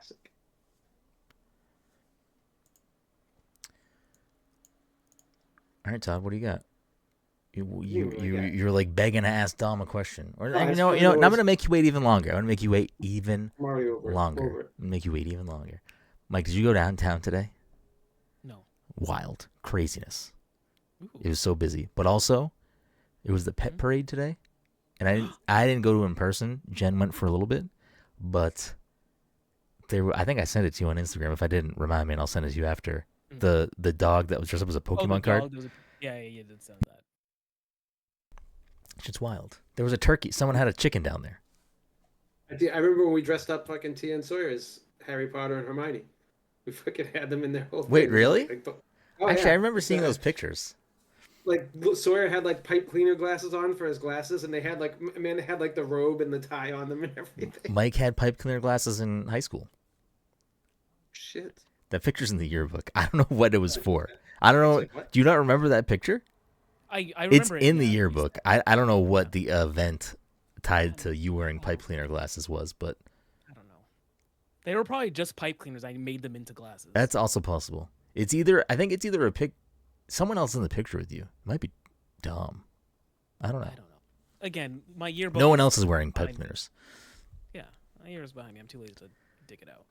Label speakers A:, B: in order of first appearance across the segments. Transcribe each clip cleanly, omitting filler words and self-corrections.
A: classic.
B: All right, Todd, what do you got?
A: Got?
B: You're like begging to ask Dom a question, or
A: Oh,
B: you
A: as
B: know,
A: fun
B: you
A: as
B: know.
A: it
B: And I'm
A: was,
B: gonna make you wait even longer. I'm gonna make you wait even
A: I'm already over it.
B: longer.
A: Over it.
B: I'm gonna make you wait even longer. Mike, did you go downtown today?
C: No.
B: Wild craziness.
C: Ooh.
B: It was so busy, but also it was the pet parade today, and I didn't go to it in person. Jen went for a little bit, but I think I sent it to you on Instagram. If I didn't, remind me, and I'll send it to you after. The dog that was dressed up as a Pokemon card.
C: Yeah, you did send that.
B: It's wild. There was a turkey. Someone had a chicken down there.
A: I remember when we dressed up fucking Tia and Sawyer as Harry Potter and Hermione. We fucking had them in their whole thing.
B: Wait, really? Actually,
A: yeah.
B: I remember seeing those pictures.
A: Like Sawyer had like pipe cleaner glasses on for his glasses, and they had like Amanda had like the robe and the tie on them and everything.
B: Mike had pipe cleaner glasses in high school.
A: Shit.
B: That picture's in the yearbook. I don't know what it was for. I don't know.
A: Like,
B: do you not remember that picture?
C: I remember
B: it's in the yearbook. I don't know what the event tied to you wearing pipe cleaner glasses was, but
C: I don't know. They were probably just pipe cleaners. I made them into glasses.
B: That's also possible. I think it's either someone else in the picture with you. It might be Dom. I don't know.
C: Again, my yearbook.
B: No one else is wearing pipe cleaners.
C: Yeah, my yearbook's behind me. I'm too lazy to dig it out.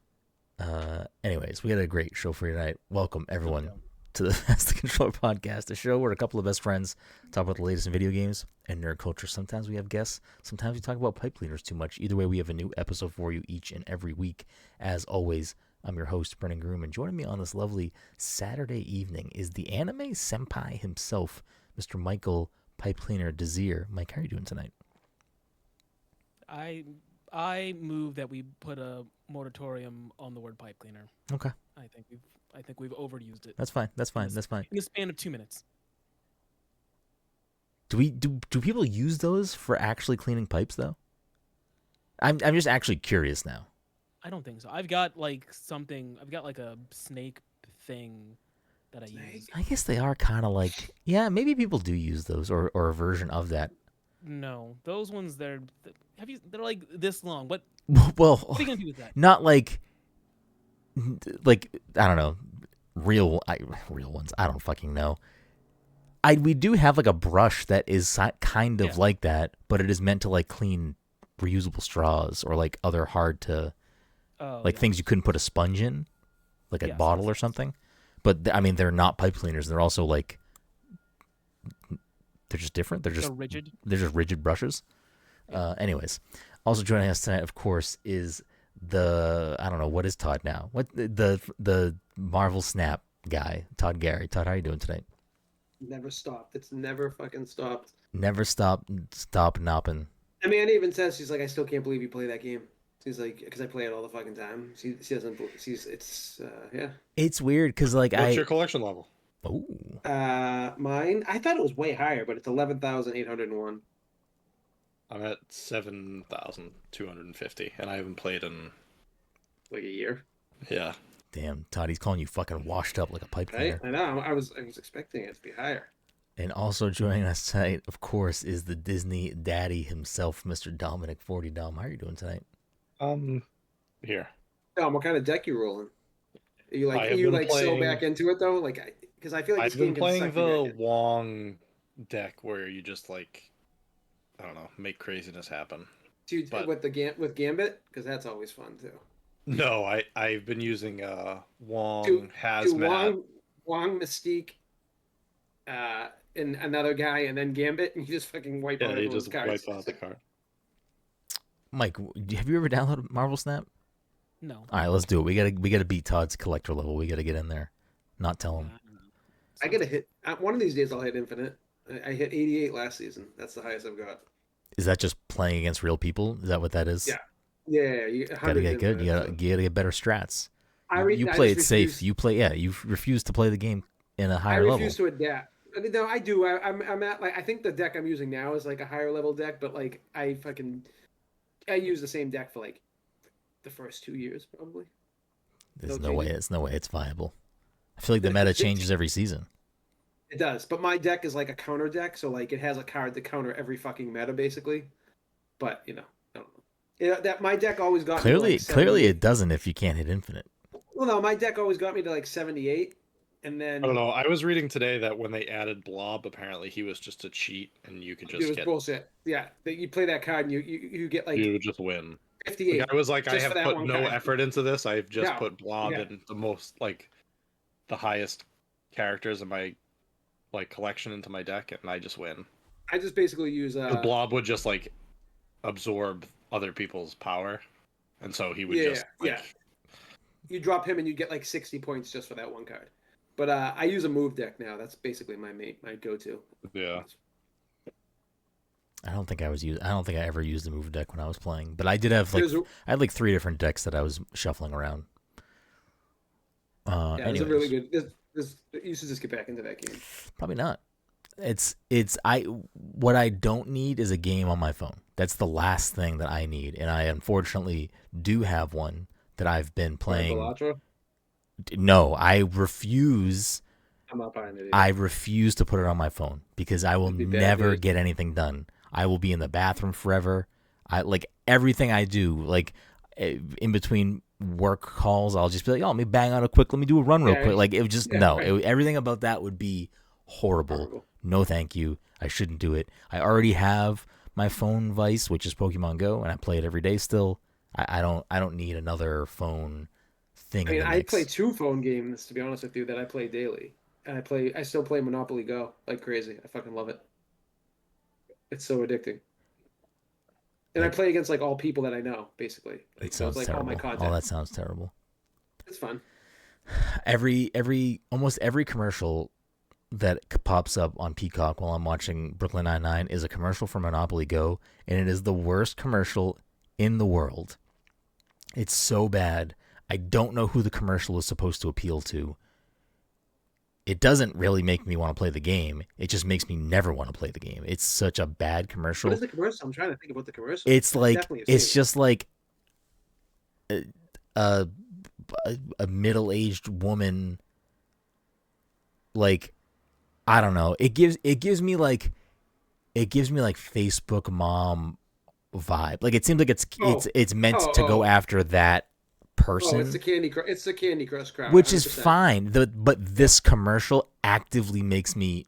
B: Anyways, we got a great show for you tonight. Welcome everyone to the Pass the Controller podcast, a show where a couple of best friends talk about the latest in video games and nerd culture. Sometimes we have guests. Sometimes we talk about pipe cleaners too much. Either way, we have a new episode for you each and every week. As always, I'm your host, Brenden Groom, and joining me on this lovely Saturday evening is the anime senpai himself, Mr. Michael Pipe Cleaner Desir. Mike, how are you doing tonight?
C: I move that we put a moratorium on the word pipe cleaner.
B: Okay.
C: I think we've overused it.
B: That's fine. In
C: the span of 2 minutes.
B: Do people use those for actually cleaning pipes though? I'm just actually curious now.
C: I don't think so. I've got like a snake thing that I use.
B: I guess they are kind of like, yeah, maybe people do use those or a version of that.
C: No, those ones they're like this long. What?
B: Well,
C: what are you gonna do with that?
B: Not like I don't know, real ones. I don't fucking know. We do have like a brush that is kind of like that, but it is meant to like clean reusable straws or like other hard to things you couldn't put a sponge in, like a bottle or something. But I mean, they're not pipe cleaners. They're also like they're just different. They're just
C: rigid.
B: They're just rigid brushes. Anyways, also joining us tonight, of course, is I don't know, what is Todd now? What the Marvel Snap guy, Todd Gary. Todd, how are you doing tonight?
A: Never stopped. It's never fucking stopped.
B: Never stop nopping.
A: Amanda even says, she's like, I still can't believe you play that game. She's like, because I play it all the fucking time. She doesn't. It's
B: weird because like
D: What's your collection level?
B: Oh.
A: Mine. I thought it was way higher, but it's 11,801.
D: I'm at 7,250, and I haven't played in
A: like a year.
D: Yeah.
B: Damn, Todd, he's calling you fucking washed up like a pipe cleaner.
A: Right? I know. I was expecting it to be higher.
B: And also joining us tonight, of course, is the Disney daddy himself, Mr. Dominic 40. Dom, how are you doing tonight?
D: Here.
A: Dom, what kind of deck you rolling? Are you like so back into it though? Like, because I feel like
D: I've been playing the Wong deck where you just like, I don't know, make craziness happen.
A: Dude, with Gambit, because that's always fun too.
D: No, I've been using Wong Hazmat.
A: Wong Mystique, and another guy, and then Gambit, and you just fucking wipe out everyone's cards.
D: Wipe out the card.
B: Mike, have you ever downloaded Marvel Snap?
C: No.
B: All right, let's do it. We gotta beat Todd's collector level. We gotta get in there. Not tell him.
A: I gotta hit. One of these days, I'll hit Infinite. I hit 88 last season. That's the highest I've got.
B: Is that just playing against real people? Is that what that is?
A: Yeah. Yeah. You
B: gotta get good. You gotta get better strats. You
A: I
B: play it safe. You play. Yeah. You refuse to play the game in a higher level.
A: I refuse to adapt. No, I do. I'm at like, I think the deck I'm using now is like a higher level deck, but like I use the same deck for like the first 2 years probably.
B: There's no way it's viable. I feel like the meta changes every season.
A: It does, but my deck is like a counter deck, so like it has a card to counter every fucking meta basically. But I don't know. That my deck always got me to,
B: Clearly,
A: like,
B: clearly
A: 78.
B: it doesn't if you can't hit infinite.
A: Well, no, my deck always got me to like 78, and then
D: I don't know. I was reading today that when they added Blob, apparently he was just a cheat, and you could
A: it
D: just
A: was
D: get
A: bullshit. Yeah, that you play that card and you get like
D: you would just win. Like
A: 58
D: I was like, I
A: just for
D: have
A: that
D: put
A: one
D: no
A: card.
D: effort into this. I've just
A: No.
D: put Blob
A: Yeah.
D: and the most the highest characters in my collection into my deck, and I just win.
A: I just basically use
D: The Blob would just absorb other people's power, and so he would just
A: yeah. You drop him and you get like 60 points just for that one card. But I use a move deck now. That's basically my go-to.
D: Yeah.
B: I don't think I ever used the move deck when I was playing, but I did have I had like 3 different decks that I was shuffling around.
A: Yeah, it's a really good. You should just get back into that game.
B: Probably not. What I don't need is a game on my phone. That's the last thing that I need, and I unfortunately do have one that I've been playing. No, I refuse.
A: I'm not buying it.
B: I refuse to put it on my phone because I will never get anything done. I will be in the bathroom forever. Everything I do, in between work calls, I'll just be like, oh, let me bang out let me do a run real quick. It would just everything about that would be horrible. No, thank you. I shouldn't do it. I already have my phone vice, which is Pokemon Go, and I play it every day still. I don't need another phone thing.
A: I mean, I play 2 phone games, to be honest with you, that I play daily. And I still play Monopoly Go like crazy. I fucking love it. It's so addicting. And I play against all people that I know, basically.
B: It sounds terrible.
A: All my content.
B: Oh, that sounds terrible.
A: It's fun.
B: Almost every commercial that pops up on Peacock while I'm watching Brooklyn Nine-Nine is a commercial for Monopoly Go, and it is the worst commercial in the world. It's so bad. I don't know who the commercial is supposed to appeal to. It doesn't really make me want to play the game. It just makes me never want to play the game. It's such a bad commercial.
A: What is the commercial? I'm trying to think about the commercial.
B: It's just like a middle-aged woman. I don't know. It gives me Facebook mom vibe. It seems like it's meant to go after that person.
A: Oh, it's the Candy Crush crowd,
B: which is
A: 100%.
B: fine. But this commercial actively makes me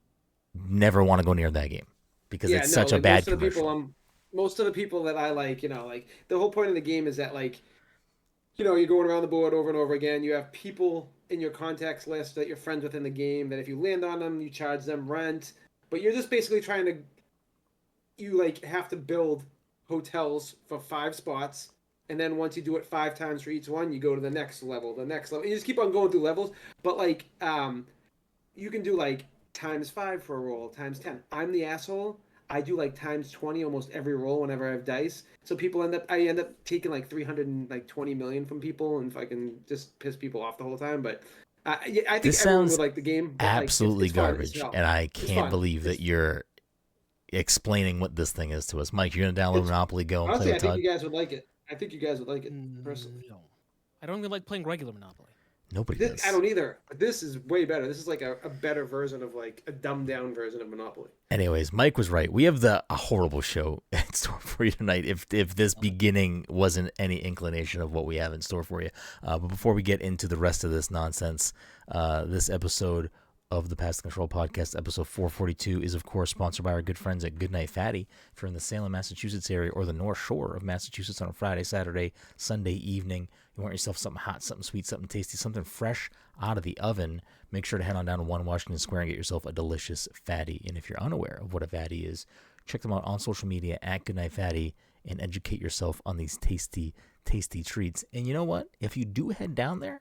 B: never want to go near that game because it's such a bad commercial.
A: Most of the people that I like, the whole point of the game is that you're going around the board over and over again. You have people in your contacts list that you're friends with in the game that if you land on them, you charge them rent. But you're just basically you have to build hotels for 5 spots. And then once you do it 5 times for each one, you go to the next level. And you just keep on going through levels. But you can do ×5 for a roll, ×10. I'm the asshole. I do ×20 almost every roll whenever I have dice. So I end up taking 320 million from people, and if I can just piss people off the whole time. But I think
B: this
A: everyone
B: sounds
A: would like the game. But,
B: absolutely
A: it's fun.
B: garbage, and I can't believe that you're explaining what this thing is to us. Mike, you're gonna download Monopoly Go and play with Todd?
A: I think you guys would like it. Personally.
C: No, I don't even like playing regular Monopoly.
B: Nobody does.
A: I don't either. But this is way better. This is a better version of a dumbed down version of Monopoly.
B: Anyways, Mike was right. We have a horrible show in store for you tonight. If this beginning wasn't any inclination of what we have in store for you, but before we get into the rest of this nonsense, this episode of the Pass the Control podcast, episode 442, is of course sponsored by our good friends at Goodnight Fatty. If you're in the Salem, Massachusetts area or the North Shore of Massachusetts on a Friday, Saturday, Sunday evening, you want yourself something hot, something sweet, something tasty, something fresh out of the oven, make sure to head on down to 1 Washington Square and get yourself a delicious fatty. And if you're unaware of what a fatty is, check them out on social media at Goodnight Fatty and educate yourself on these tasty, tasty treats. And you know what? If you do head down there,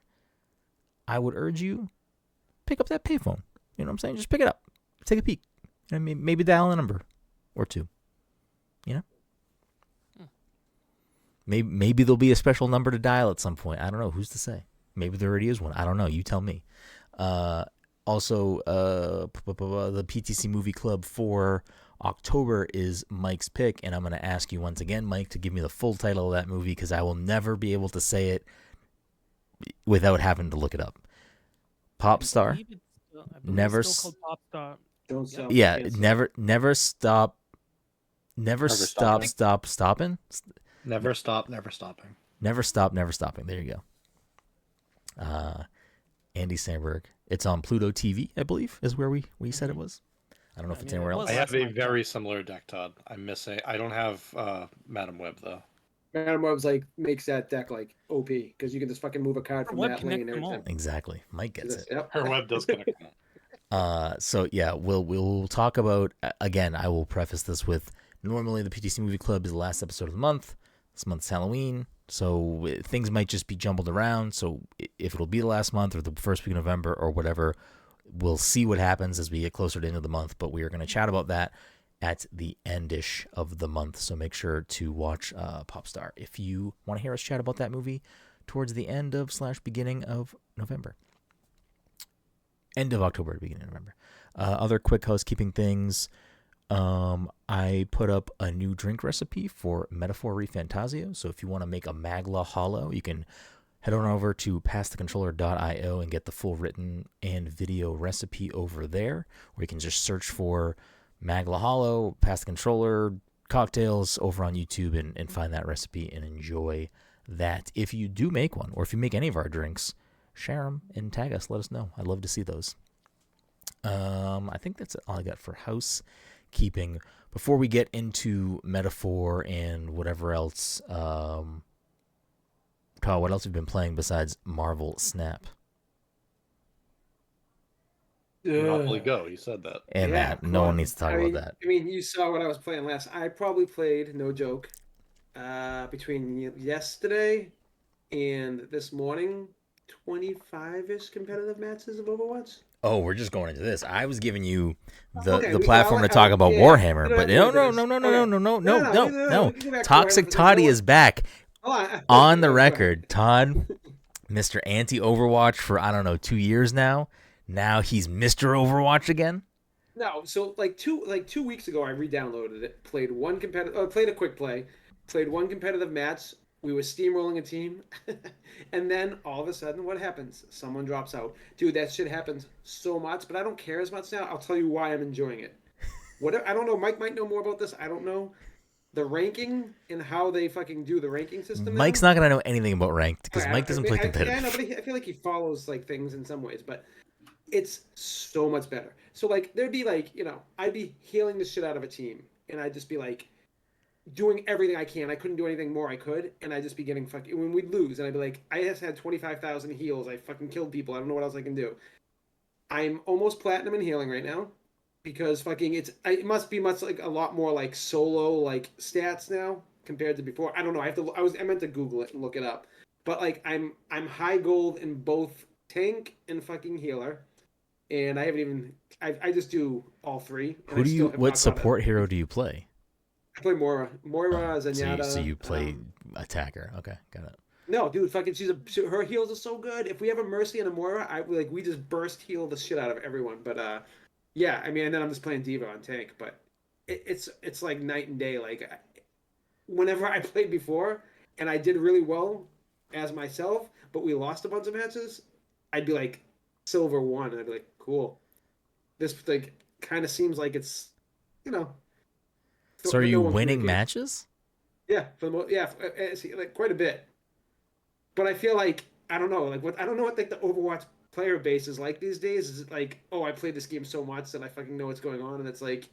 B: I would urge you, pick up that payphone. You know what I'm saying? Just pick it up. Take a peek. And maybe dial a number or 2. You know? Maybe there'll be a special number to dial at some point. I don't know. Who's to say? Maybe there already is one. I don't know. You tell me. Also, the PTC Movie Club for October is Mike's pick, and I'm going to ask you once again, Mike, to give me the full title of that movie because I will never be able to say it without having to look it up. Pop Star. Never
C: still called Pop Star.
A: Don't stop.
B: Yeah, never stop. Never stop stopping.
D: Never stop, never stopping.
B: Never stop, never stopping. There you go. Andy Samberg. It's on Pluto TV, I believe, is where we said it was. I don't know if it's anywhere else.
D: I have a very similar deck, Todd. I'm missing. I don't have Madam Web though.
A: Madam Web's like makes that deck like OP because you can just fucking move a card from
C: Web
A: that lane every
C: them all.
A: time.
B: Exactly. Mike gets it.
A: Yep.
D: Her web does connect them all.
B: So yeah, we'll talk about, again, I will preface this with, normally the PTC Movie Club is the last episode of the month. This month's Halloween, so things might just be jumbled around. So if it'll be the last month or the first week of November or whatever, we'll see what happens as we get closer to the end of the month. But we are going to chat about that at the endish of the month. So make sure to watch Popstar if you want to hear us chat about that movie towards the end of / beginning of November. End of October, beginning of November. Other quick housekeeping things. I put up a new drink recipe for Metaphor ReFantazio. So if you want to make a Magla Hollow, you can head on over to passthecontroller.io and get the full written and video recipe over there. Or you can just search for Magla Hollow, Pass the Controller, cocktails over on YouTube and find that recipe and enjoy that. If you do make one, or if you make any of our drinks, share them and tag us. Let us know. I'd love to see those. I think that's all I got for housekeeping. Before we get into Metaphor and whatever else, Todd, what else have you been playing besides Marvel Snap?
D: Monopoly Go. You said that.
B: And
A: Yeah,
B: that. No one needs to talk about that.
A: I mean, you saw what I was playing last. I probably played, no joke, between yesterday and this morning, 25-ish competitive matches of Overwatch.
B: Oh, we're just going into this. I was giving you the
A: Okay,
B: platform to talk about Warhammer, but no.
A: We can go back to
B: Toxic
A: Warhammer.
B: Toddy is back on the
A: Go
B: record. Todd, Mr. Anti-Overwatch for, I don't know, 2 years now. Now he's Mr. Overwatch again.
A: No, so like 2 weeks ago, I re-downloaded it, played a quick play, played one competitive match. We were steamrolling a team, and then all of a sudden, what happens? Someone drops out. Dude, that shit happens so much, but I don't care as much now. I'll tell you why I'm enjoying it. I don't know. Mike might know more about this. I don't know. The ranking and how they fucking do the ranking system.
B: Mike's not going to know anything about ranked because Mike doesn't play competitive.
A: I know, but I feel like he follows like things in some ways, but it's so much better. So like there'd be like, I'd be healing the shit out of a team, and I'd just be like doing everything I can. I couldn't do anything more I could, and I'd just be getting fucking when we'd lose, and I'd be like, I just had 25,000 heals. I fucking killed people. I don't know what else I can do. I'm almost platinum in healing right now because fucking it must be much like a lot more like solo like stats now compared to before. I don't know. I meant to Google it and look it up. But like I'm high gold in both tank and fucking healer. And I haven't even I just do all three.
B: What support hero do you play?
A: I play Moira. Zenyatta.
B: So you play attacker. Okay, got it.
A: No, dude, fucking her heals are so good. If we have a Mercy and a Moira, we just burst heal the shit out of everyone. But yeah, I mean, and then I'm just playing Diva on tank, but it's like night and day. Like whenever I played before and I did really well as myself, but we lost a bunch of matches, I'd be like silver 1, and I'd be like, cool. This like kind of seems like it's,
B: So are you winning matches?
A: Yeah, for the most, like quite a bit. But I feel like I don't know, like I don't know what like the Overwatch player base is like these days. Is it like, oh, I played this game so much that I fucking know what's going on, and it's like,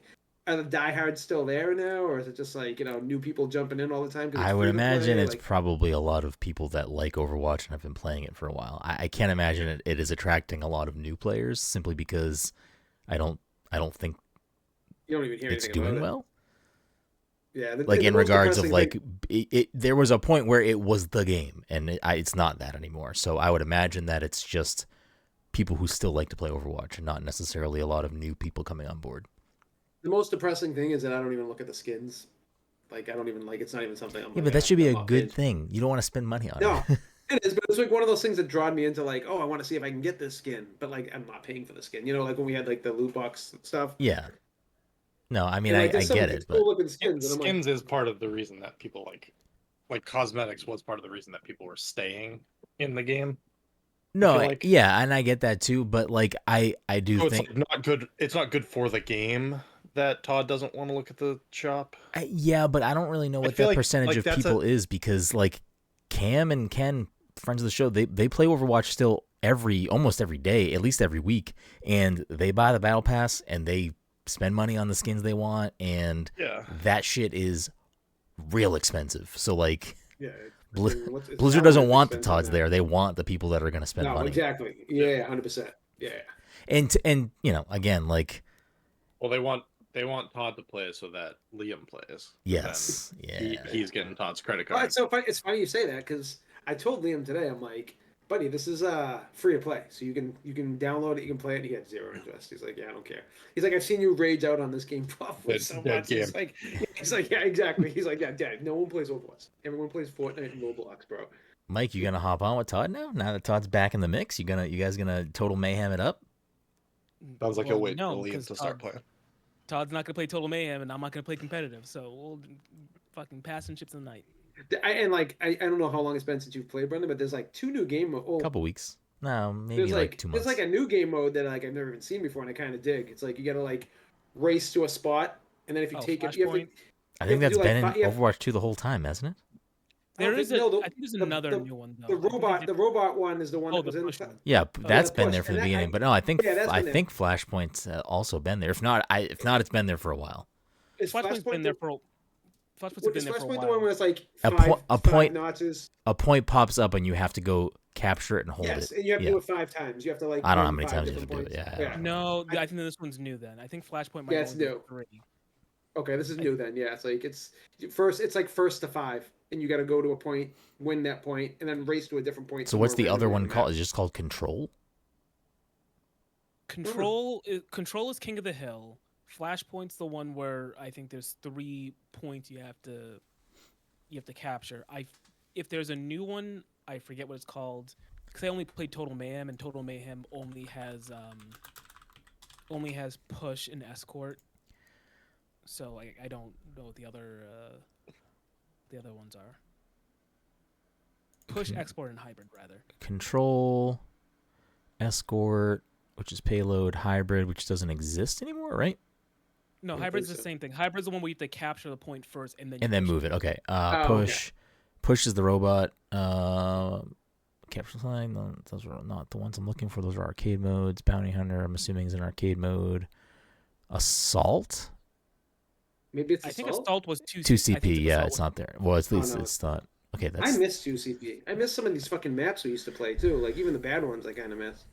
A: are the diehards still there now, or is it just like new people jumping in all the time?
B: I would imagine it's probably a lot of people that like Overwatch and have been playing it for a while. I can't imagine it is attracting a lot of new players simply because I don't think
A: you don't even hear
B: it's
A: anything
B: doing
A: about
B: well.
A: It. Yeah,
B: like in regards of like there was a point where it was the game, and it's not that anymore. So I would imagine that it's just people who still like to play Overwatch and not necessarily a lot of new people coming on board.
A: The most depressing thing is that I don't even look at the skins. Like I don't even it's not even something I'm.
B: Yeah, but that should be a good thing. You don't want to spend money on it.
A: No, it is, but it's like one of those things that drawed me into like, oh, I want to see if I can get this skin, but like I'm not paying for the skin. Like when we had like the loot box stuff.
B: Yeah. No, I mean, I get it. But
A: cool skins
D: is part of the reason that people like cosmetics was part of the reason that people were staying in the game.
B: No, yeah, and I get that too. But like, I do think
D: it's not good. It's not good for the game that Todd doesn't want to look at the shop?
B: Yeah, but I don't really know what
D: feel
B: that
D: like-
B: percentage
D: like
B: of
D: that's
B: people is, because like Cam and Ken, friends of the show, they play Overwatch still almost every day, at least every week, and they buy the battle pass and they spend money on the skins they want, and
D: Yeah.
B: that shit is real expensive. So like
A: Yeah. It's
B: Blizzard doesn't want the Todds there. They want the people that are going to spend
A: No,
B: money.
A: exactly. Yeah, 100%. Yeah.
B: And you know, again, like,
D: Well, they want Todd to play so that Liam plays.
B: yes,
D: Then
B: yeah.
D: he's getting Todd's credit
A: Well,
D: card.
A: it's so funny. It's funny you say that because I told Liam today. I'm like, buddy, this is free to play, so you can download it, you can play it. He had zero interest. He's like, yeah, I don't care. He's like, I've seen you rage out on this game probably so
D: Dead
A: much.
D: game.
A: He's like, yeah, exactly. He's like, yeah, Dad, no one plays Overwatch. Everyone plays Fortnite and Roblox, bro.
B: Mike, you gonna hop on with Todd now? Now that Todd's back in the mix, you guys gonna total mayhem it up?
D: Sounds like he'll wait
C: no,
D: for Liam
C: because
D: to start playing.
C: Todd's not gonna play Total Mayhem, and I'm not gonna play competitive. So we'll fucking passing chips in the night.
A: I don't know how long it's been since you've played, Brenden, but there's like 2 new game modes. Oh,
B: Couple weeks. No, maybe
A: there's
B: like 2 months.
A: There's like a new game mode that like I've never even seen before, and I kind of dig. It's like you gotta like race to a spot, and then if you take it, you have to.
B: I think
A: you have
B: that's
A: to do,
B: been
A: like,
B: in Overwatch 2 the whole time, hasn't it?
C: There
A: I
C: is
A: think-
C: a,
A: no, the-
C: I think there's
A: the-
C: another
A: the-
C: new one though.
A: The
C: I think
A: robot,
C: they
A: the
C: did-
A: robot one is the one
C: Oh,
A: that was
C: the
A: in.
C: push one.
B: Yeah, that's been
A: push,
B: there from the
A: and
B: beginning.
A: I-
B: But no, I think
A: Yeah, that's
B: I
A: been there.
B: think Flashpoint's also been there. If not, it's been there for a while.
A: Is
C: Flashpoint's been there for. Flashpoint's been
A: Is
C: there for a
A: Flashpoint
C: while.
A: the one where it's like
B: A
A: five,
B: a point-
A: notches?
B: A point pops up and you have to go capture it and hold
A: Yes,
B: it.
A: and you have to
B: Yeah.
A: do it 5 times. You have to like.
B: I don't know how
A: win
B: many
A: 5
B: times you have to
A: different
B: do it.
A: points.
B: Yeah.
C: No, I think this one's new then. I think Flashpoint might
A: Yeah, it's
C: only be
A: new.
C: 3.
A: Okay, this is new then. Yeah, it's like it's first. It's like first to 5, and you got to go to a point, win that point, and then race to a different point.
B: So what's the
A: somewhere
B: other
A: randomly
B: one
A: on the
B: called?
A: map.
B: Is it just called Control?
C: Control is King of the Hill. Flashpoint's the one where I think there's 3 points you have to capture. If there's a new one, I forget what it's called because I only played Total Mayhem, and Total Mayhem only has push and escort. So I don't know what the other ones are. Push, export, and hybrid rather.
B: Control, Escort, which is payload, hybrid, which doesn't exist anymore, right?
C: No,
A: don't
C: hybrid's
A: think
C: the
A: so.
C: same thing. Hybrid's the one where you have to capture the point first and then
B: And then
C: push
B: move it. Okay.
A: okay.
B: Push is the robot. Capture sign. Those are not the ones I'm looking for. Those are arcade modes. Bounty Hunter, I'm assuming, is in arcade mode. Assault.
A: Maybe it's
C: I think
A: Assault?
C: Assault was 2
B: 2CP. Yeah, it's not there. Well, at least
A: no.
B: it's not. Okay,
A: I
B: that's.
A: miss 2CP. I miss some of these fucking maps we used to play too. Like even the bad ones, I kind of miss.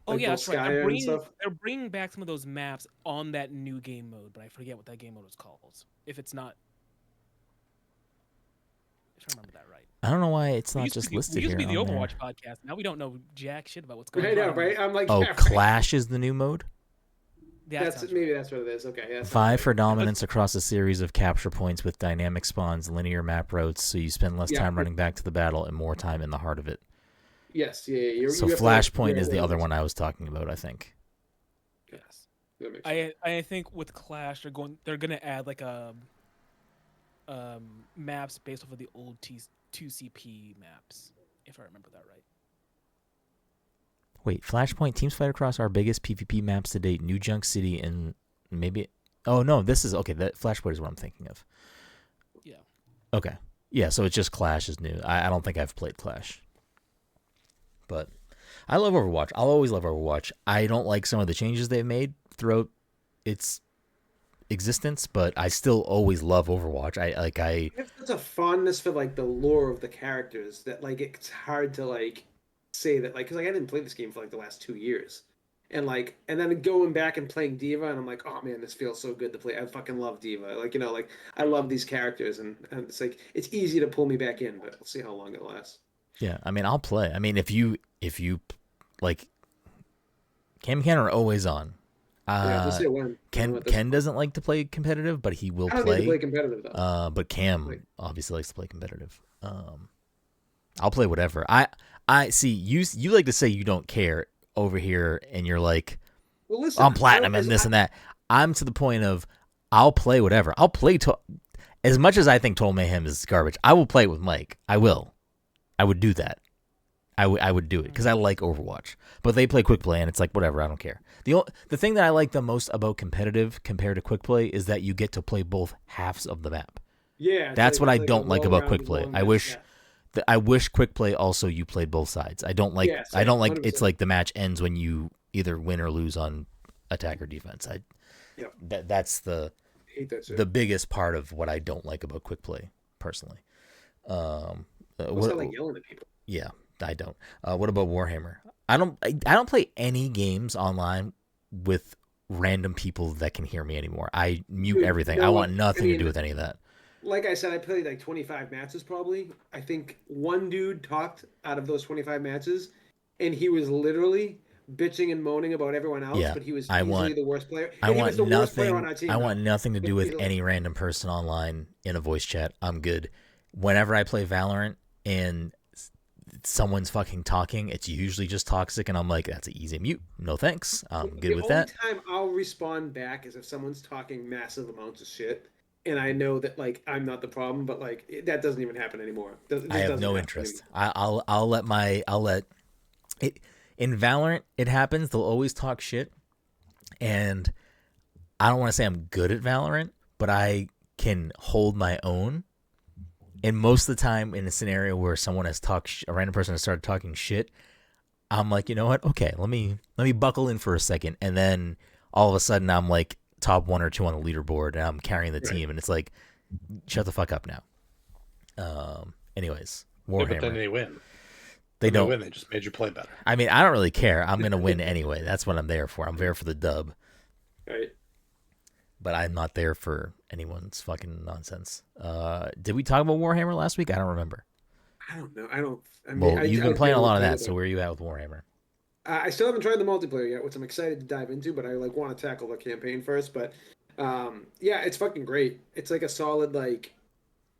C: Oh
A: Like
C: yeah, that's right.
A: Volskaya and stuff.
C: They're bringing back some of those maps on that new game mode, but I forget what that game mode is called. If it's not, if I remember that right.
B: I don't know why it's
C: We
B: not
C: used to
B: just
C: be-
B: listed
C: We used
B: here.
C: to be the
B: on
C: Overwatch
B: there.
C: podcast. Now we don't know jack shit about what's going
A: I
C: on.
A: know, right? I'm like,
B: Oh,
A: yeah, right.
B: Clash is the new mode.
C: That sounds
A: Maybe
C: right.
A: that's what it is. Okay, yeah. that sounds
B: Vie
A: right.
B: for dominance across a series of capture points with dynamic spawns, linear map routes, so you spend less
A: Yeah.
B: time running back to the battle and more time in the heart of it.
A: Yes, yeah.
B: So
A: you have to, like,
B: Flashpoint
A: yeah,
B: is the
A: yeah,
B: other one I was talking about, I think.
C: Yes.
A: that makes sense.
C: I think with Clash they're gonna add like a maps based off of the old 2CP maps, if I remember that right.
B: Wait, Flashpoint teams fight across our biggest PvP maps to date, New Junk City and maybe... Oh, no, this is... Okay, that Flashpoint is what I'm thinking of.
C: Yeah.
B: Okay. Yeah, so it's just Clash is new. I don't think I've played Clash. But I love Overwatch. I'll always love Overwatch. I don't like some of the changes they've made throughout its existence, but I still always love Overwatch. I
A: It's such a fondness for like the lore of the characters that like it's hard to like say that like because like I didn't play this game for like the last 2 years, and then going back and playing Diva and I'm like, oh man, this feels so good to play. I fucking love Diva. Like like I love these characters and it's like it's easy to pull me back in, but we'll see how long it lasts.
B: Yeah, I mean, I'll play. I mean, if you like, Cam and Ken are always on.
A: Yeah, we'll see when.
B: Ken doesn't like to play competitive, but he will
A: I don't need to
B: play.
A: play competitive though.
B: But Cam
A: Like-
B: obviously likes to play competitive. I'll play whatever. I see you like to say you don't care over here, and you're like,
A: Well, listen,
B: I'm platinum and this and that. I'm to the point of I'll play whatever. I'll play as much as I think Total Mayhem is garbage. I will play it with Mike. I will. I would do that. I would do it because I like Overwatch. But they play quick play, and it's like whatever. I don't care. The thing that I like the most about competitive compared to quick play is that you get to play both halves of the map.
A: Yeah,
B: That's what I
A: a
B: don't like about quick play.
A: well-rounded,
B: I wish I wish quick play also you played both sides. I don't like
A: Yeah,
B: I don't like
A: 100%.
B: it's like the match ends when you either win or lose on attack or defense. That's
A: hate that shit.
B: the biggest part of what I don't like about quick play personally.
A: What's that like yelling at people?
B: Yeah, I don't. What about Warhammer? I don't play any games online with random people that can hear me anymore. I mute
A: Dude,
B: everything.
A: no
B: I
A: one-
B: want nothing
A: I
B: to
A: mean,
B: do with any of that.
A: Like I said, I played like 25 matches probably. I think one dude talked out of those 25 matches, and he was literally bitching and moaning about everyone else,
B: Yeah,
A: but he was
B: I
A: easily
B: want-
A: the worst player.
B: I
A: And he
B: want
A: was the worst player on
B: nothing.
A: our team.
B: I want nothing to do with
A: Easily.
B: any random person online in a voice chat. I'm good. Whenever I play Valorant and someone's fucking talking, it's usually just toxic, and I'm like, that's an easy mute. No thanks. I'm good with that.
A: The only time I'll respond back is if someone's talking massive amounts of shit, and I know that like I'm not the problem, but like that doesn't even happen anymore.
B: I have no interest. I'll let it in Valorant. It happens. They'll always talk shit, and I don't want to say I'm good at Valorant, but I can hold my own. And most of the time, in a scenario where someone has a random person has started talking shit, I'm like, you know what? Okay, let me buckle in for a second, and then all of a sudden, I'm like top 1 or 2 on the leaderboard, and I'm carrying the team, and it's like, shut the fuck up now. Anyways, Warhammer.
D: Yeah, but then they win.
B: They don't
D: win. They just made you play better.
B: I mean, I don't really care. I'm gonna win anyway. That's what I'm there for. I'm there for the dub.
A: Right.
B: But I'm not there for anyone's fucking nonsense. Did we talk about Warhammer last week? I don't remember.
A: I don't know. I mean,
B: Well, you've been playing a lot of that, so where are you at with Warhammer?
A: I still haven't tried the multiplayer yet, which I'm excited to dive into, but I like want to tackle the campaign first. But yeah, it's fucking great. It's like a solid like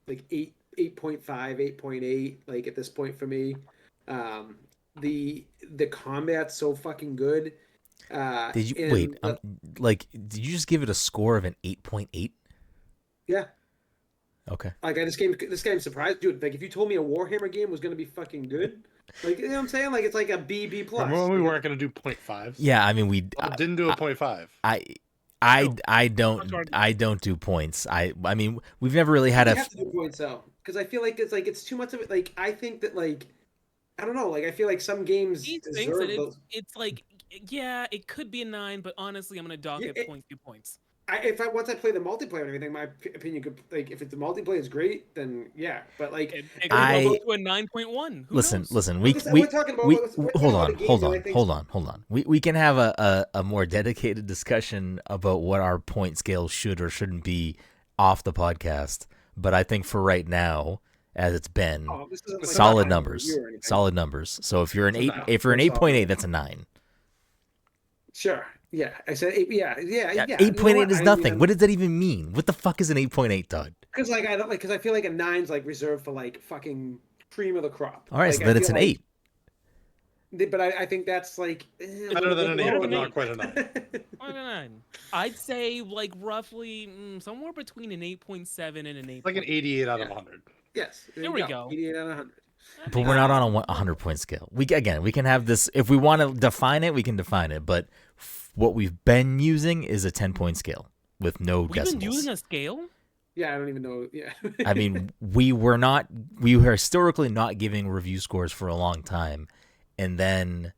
A: 8.5, 8.8, like at this point for me. The combat's so fucking good.
B: Did you did you just give it a score of an 8.8?
A: Yeah.
B: Okay.
A: Like this game surprised, dude. Like if you told me a Warhammer game was gonna be fucking good, like you know what I'm saying, like it's like a B plus.
D: Remember when we weren't gonna do 0.5s?
B: Yeah, I mean we
D: didn't do a 0.5.
B: I don't do points. I mean we've never really had
A: You have to do points though, because I feel like it's too much of it. Like I think that like I don't know. Like I feel like some games deserve those.
C: It's like yeah, it could be a 9, but honestly, I'm gonna dock it 0.2 points.
A: Once I play the multiplayer and everything, my opinion could like if the multiplayer is great, then yeah. But like
C: it could go to a 9.1.
B: Listen.
A: We're talking about
B: hold on. We can have a more dedicated discussion about what our point scale should or shouldn't be off the podcast. But I think for right now, as it's been, solid numbers. So if you're an 8.8, that's a 9.
A: Sure. Yeah, I said 8. Yeah.
B: 8.8 is nothing. What does that even mean? What the fuck is an 8.8, Todd?
A: Because I feel like a 9's like reserved for like fucking cream of the crop.
B: All right,
A: like,
B: so then it's an 8.
A: But I think that's like
D: better than an 8, but not quite a 9.
C: Quite a 9. I'd say like roughly somewhere between an 8.7 and an 8.
D: Like an 88 out of 100.
A: Yes.
C: There we go.
A: 88 out of 100.
B: But we're not on a 100-point scale. We can have this if we want to define it. We can define it. But what we've been using is a 10-point scale with no decimals.
C: We've been using a scale.
A: Yeah, I don't even know. Yeah.
B: I mean, we were historically not giving review scores for a long time, and then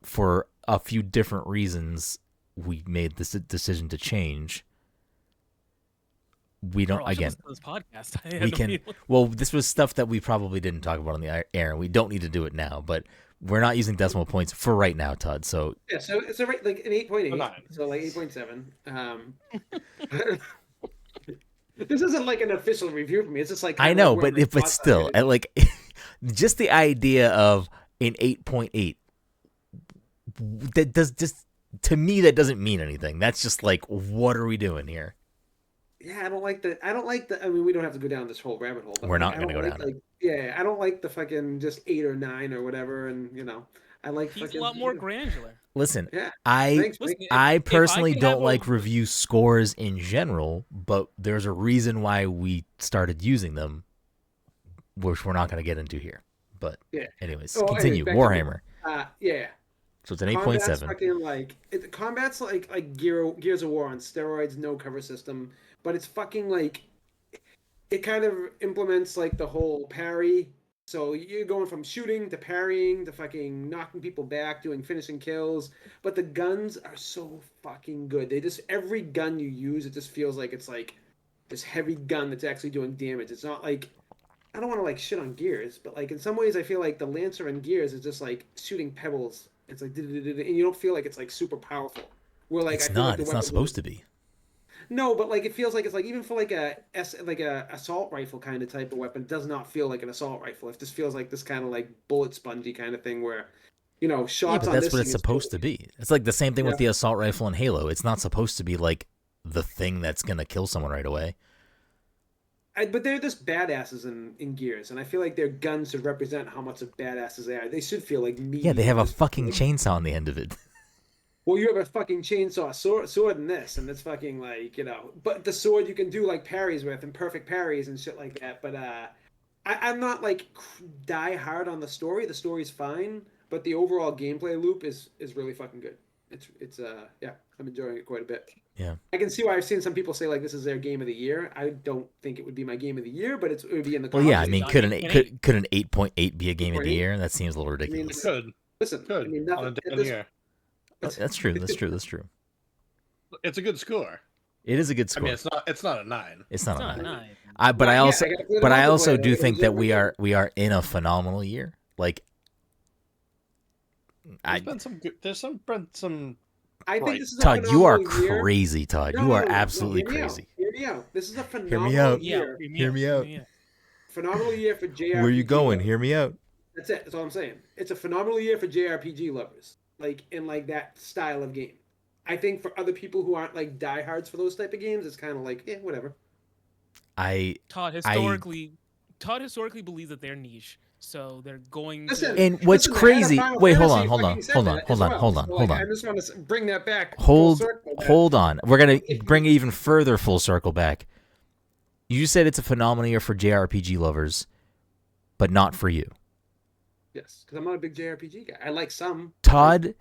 B: for a few different reasons, we made this decision to change. We don't
C: this podcast.
B: We can. Well, this was stuff that we probably didn't talk about on the air, and we don't need to do it now. But we're not using decimal points for right now, Todd. So
A: yeah, so it's like an 8.8, so like 8.7. This isn't like an official review for me. It's just like
B: I know, but still, like just the idea of an 8.8 that does just to me that doesn't mean anything. That's just like, what are we doing here?
A: Yeah, I don't like the. I mean, we don't have to go down this whole rabbit hole. But
B: we're not going to go down it.
A: Yeah, I don't like the fucking just 8 or 9 or whatever, and I like.
C: He's a lot more granular.
B: Listen,
A: yeah.
B: I personally don't like review scores in general, but there's a reason why we started using them, which we're not going to get into here. But
A: Yeah.
B: anyways,
A: Oh, anyways,
B: continue.
A: back to
B: Warhammer.
A: yeah.
B: So it's an
A: Combat's
B: 8.7.
A: fucking combat's like Gears of War on steroids, no cover system, but it's fucking like it kind of implements like the whole parry. So you're going from shooting to parrying to fucking knocking people back, doing finishing kills. But the guns are so fucking good. They just every gun you use, it just feels like it's like this heavy gun that's actually doing damage. It's not like I don't want to like shit on Gears, but like in some ways I feel like the Lancer in Gears is just like shooting pebbles. It's like and you don't feel like it's like super powerful. Where like I
B: It's
A: feel like
B: not.
A: the
B: It's not
A: weapons
B: supposed to be.
A: no, but like it feels like it's like even for like a assault rifle kind of type of weapon, it does not feel like an assault rifle. It just feels like this kind of like bullet spongy kind of thing where,
B: Yeah,
A: shots
B: but
A: on
B: that's
A: this
B: what
A: thing
B: it's
A: is
B: supposed to be. It's like the same thing with
A: yeah.
B: the assault rifle in Halo. It's not supposed to be like the thing that's gonna kill someone right away.
A: But they're just badasses in Gears, and I feel like their guns should represent how much of badasses they are. They should feel like meaty.
B: Yeah, they have a
A: just
B: fucking
A: like,
B: chainsaw on the end of it.
A: well, you have a fucking chainsaw sword in this, and it's fucking like But the sword you can do like parries with and perfect parries and shit like that. But I'm not like die hard on the story. The story's fine, but the overall gameplay loop is really fucking good. It's yeah, I'm enjoying it quite a bit.
B: Yeah.
A: I can see why I've seen some people say like this is their game of the year. I don't think it would be my game of the year, but it would be in the.
B: Well, yeah. I
A: conversation.
B: mean,
C: on
B: could an
C: 8.8.
B: could an 8.8 be a game of the
A: 8.8?
B: year? That seems a little
A: I mean,
B: ridiculous.
D: Could.
A: listen.
D: Could.
A: I mean,
D: On a
A: nothing.
D: down year.
B: That's true. That's true. That's true.
D: It's a good score.
B: It is a good
D: I
B: score.
D: mean, it's not a 9.
B: It's not
C: It's
B: a
C: not
B: 9.
C: 9.
B: But I
A: Well, yeah,
B: also
A: I gotta play the
B: but I also
A: multiplayer.
B: do
A: It
B: think
A: was
B: that
A: every
B: we are in a phenomenal year. Like
D: There's some
A: I think
D: Right.
A: this is a
B: Todd, you are
A: phenomenal year.
B: crazy, Todd.
A: No,
B: You
A: no,
B: are
A: no, no,
B: absolutely
A: hear me out.
B: crazy.
A: Hear me out. This is a
B: me
A: phenomenal
B: out.
A: year.
B: Hear me out.
A: Phenomenal year for JRPG.
B: Where are you going?
A: lovers.
B: Hear me out.
A: That's it. That's all I'm saying. It's a phenomenal year for JRPG lovers, like in like that style of game. I think for other people who aren't like diehards for those type of games, it's kind of like whatever.
C: Todd historically believes that they're niche, so they're going
A: Listen,
C: to.
B: And what's
A: listen, the head of
B: crazy?
A: Final
B: Wait, hold
A: Fantasy
B: on, hold on,
A: fucking said
B: hold on,
A: that
B: hold
A: as
B: on,
A: well.
B: hold on,
A: So,
B: hold
A: like,
B: on.
A: I just want to bring that back. full
B: Hold
A: circle back.
B: hold on. We're gonna bring it even further full circle back. You said it's a phenomenal year for JRPG lovers, but not for you.
A: Yes, because I'm not a big JRPG guy. I like some.
B: Todd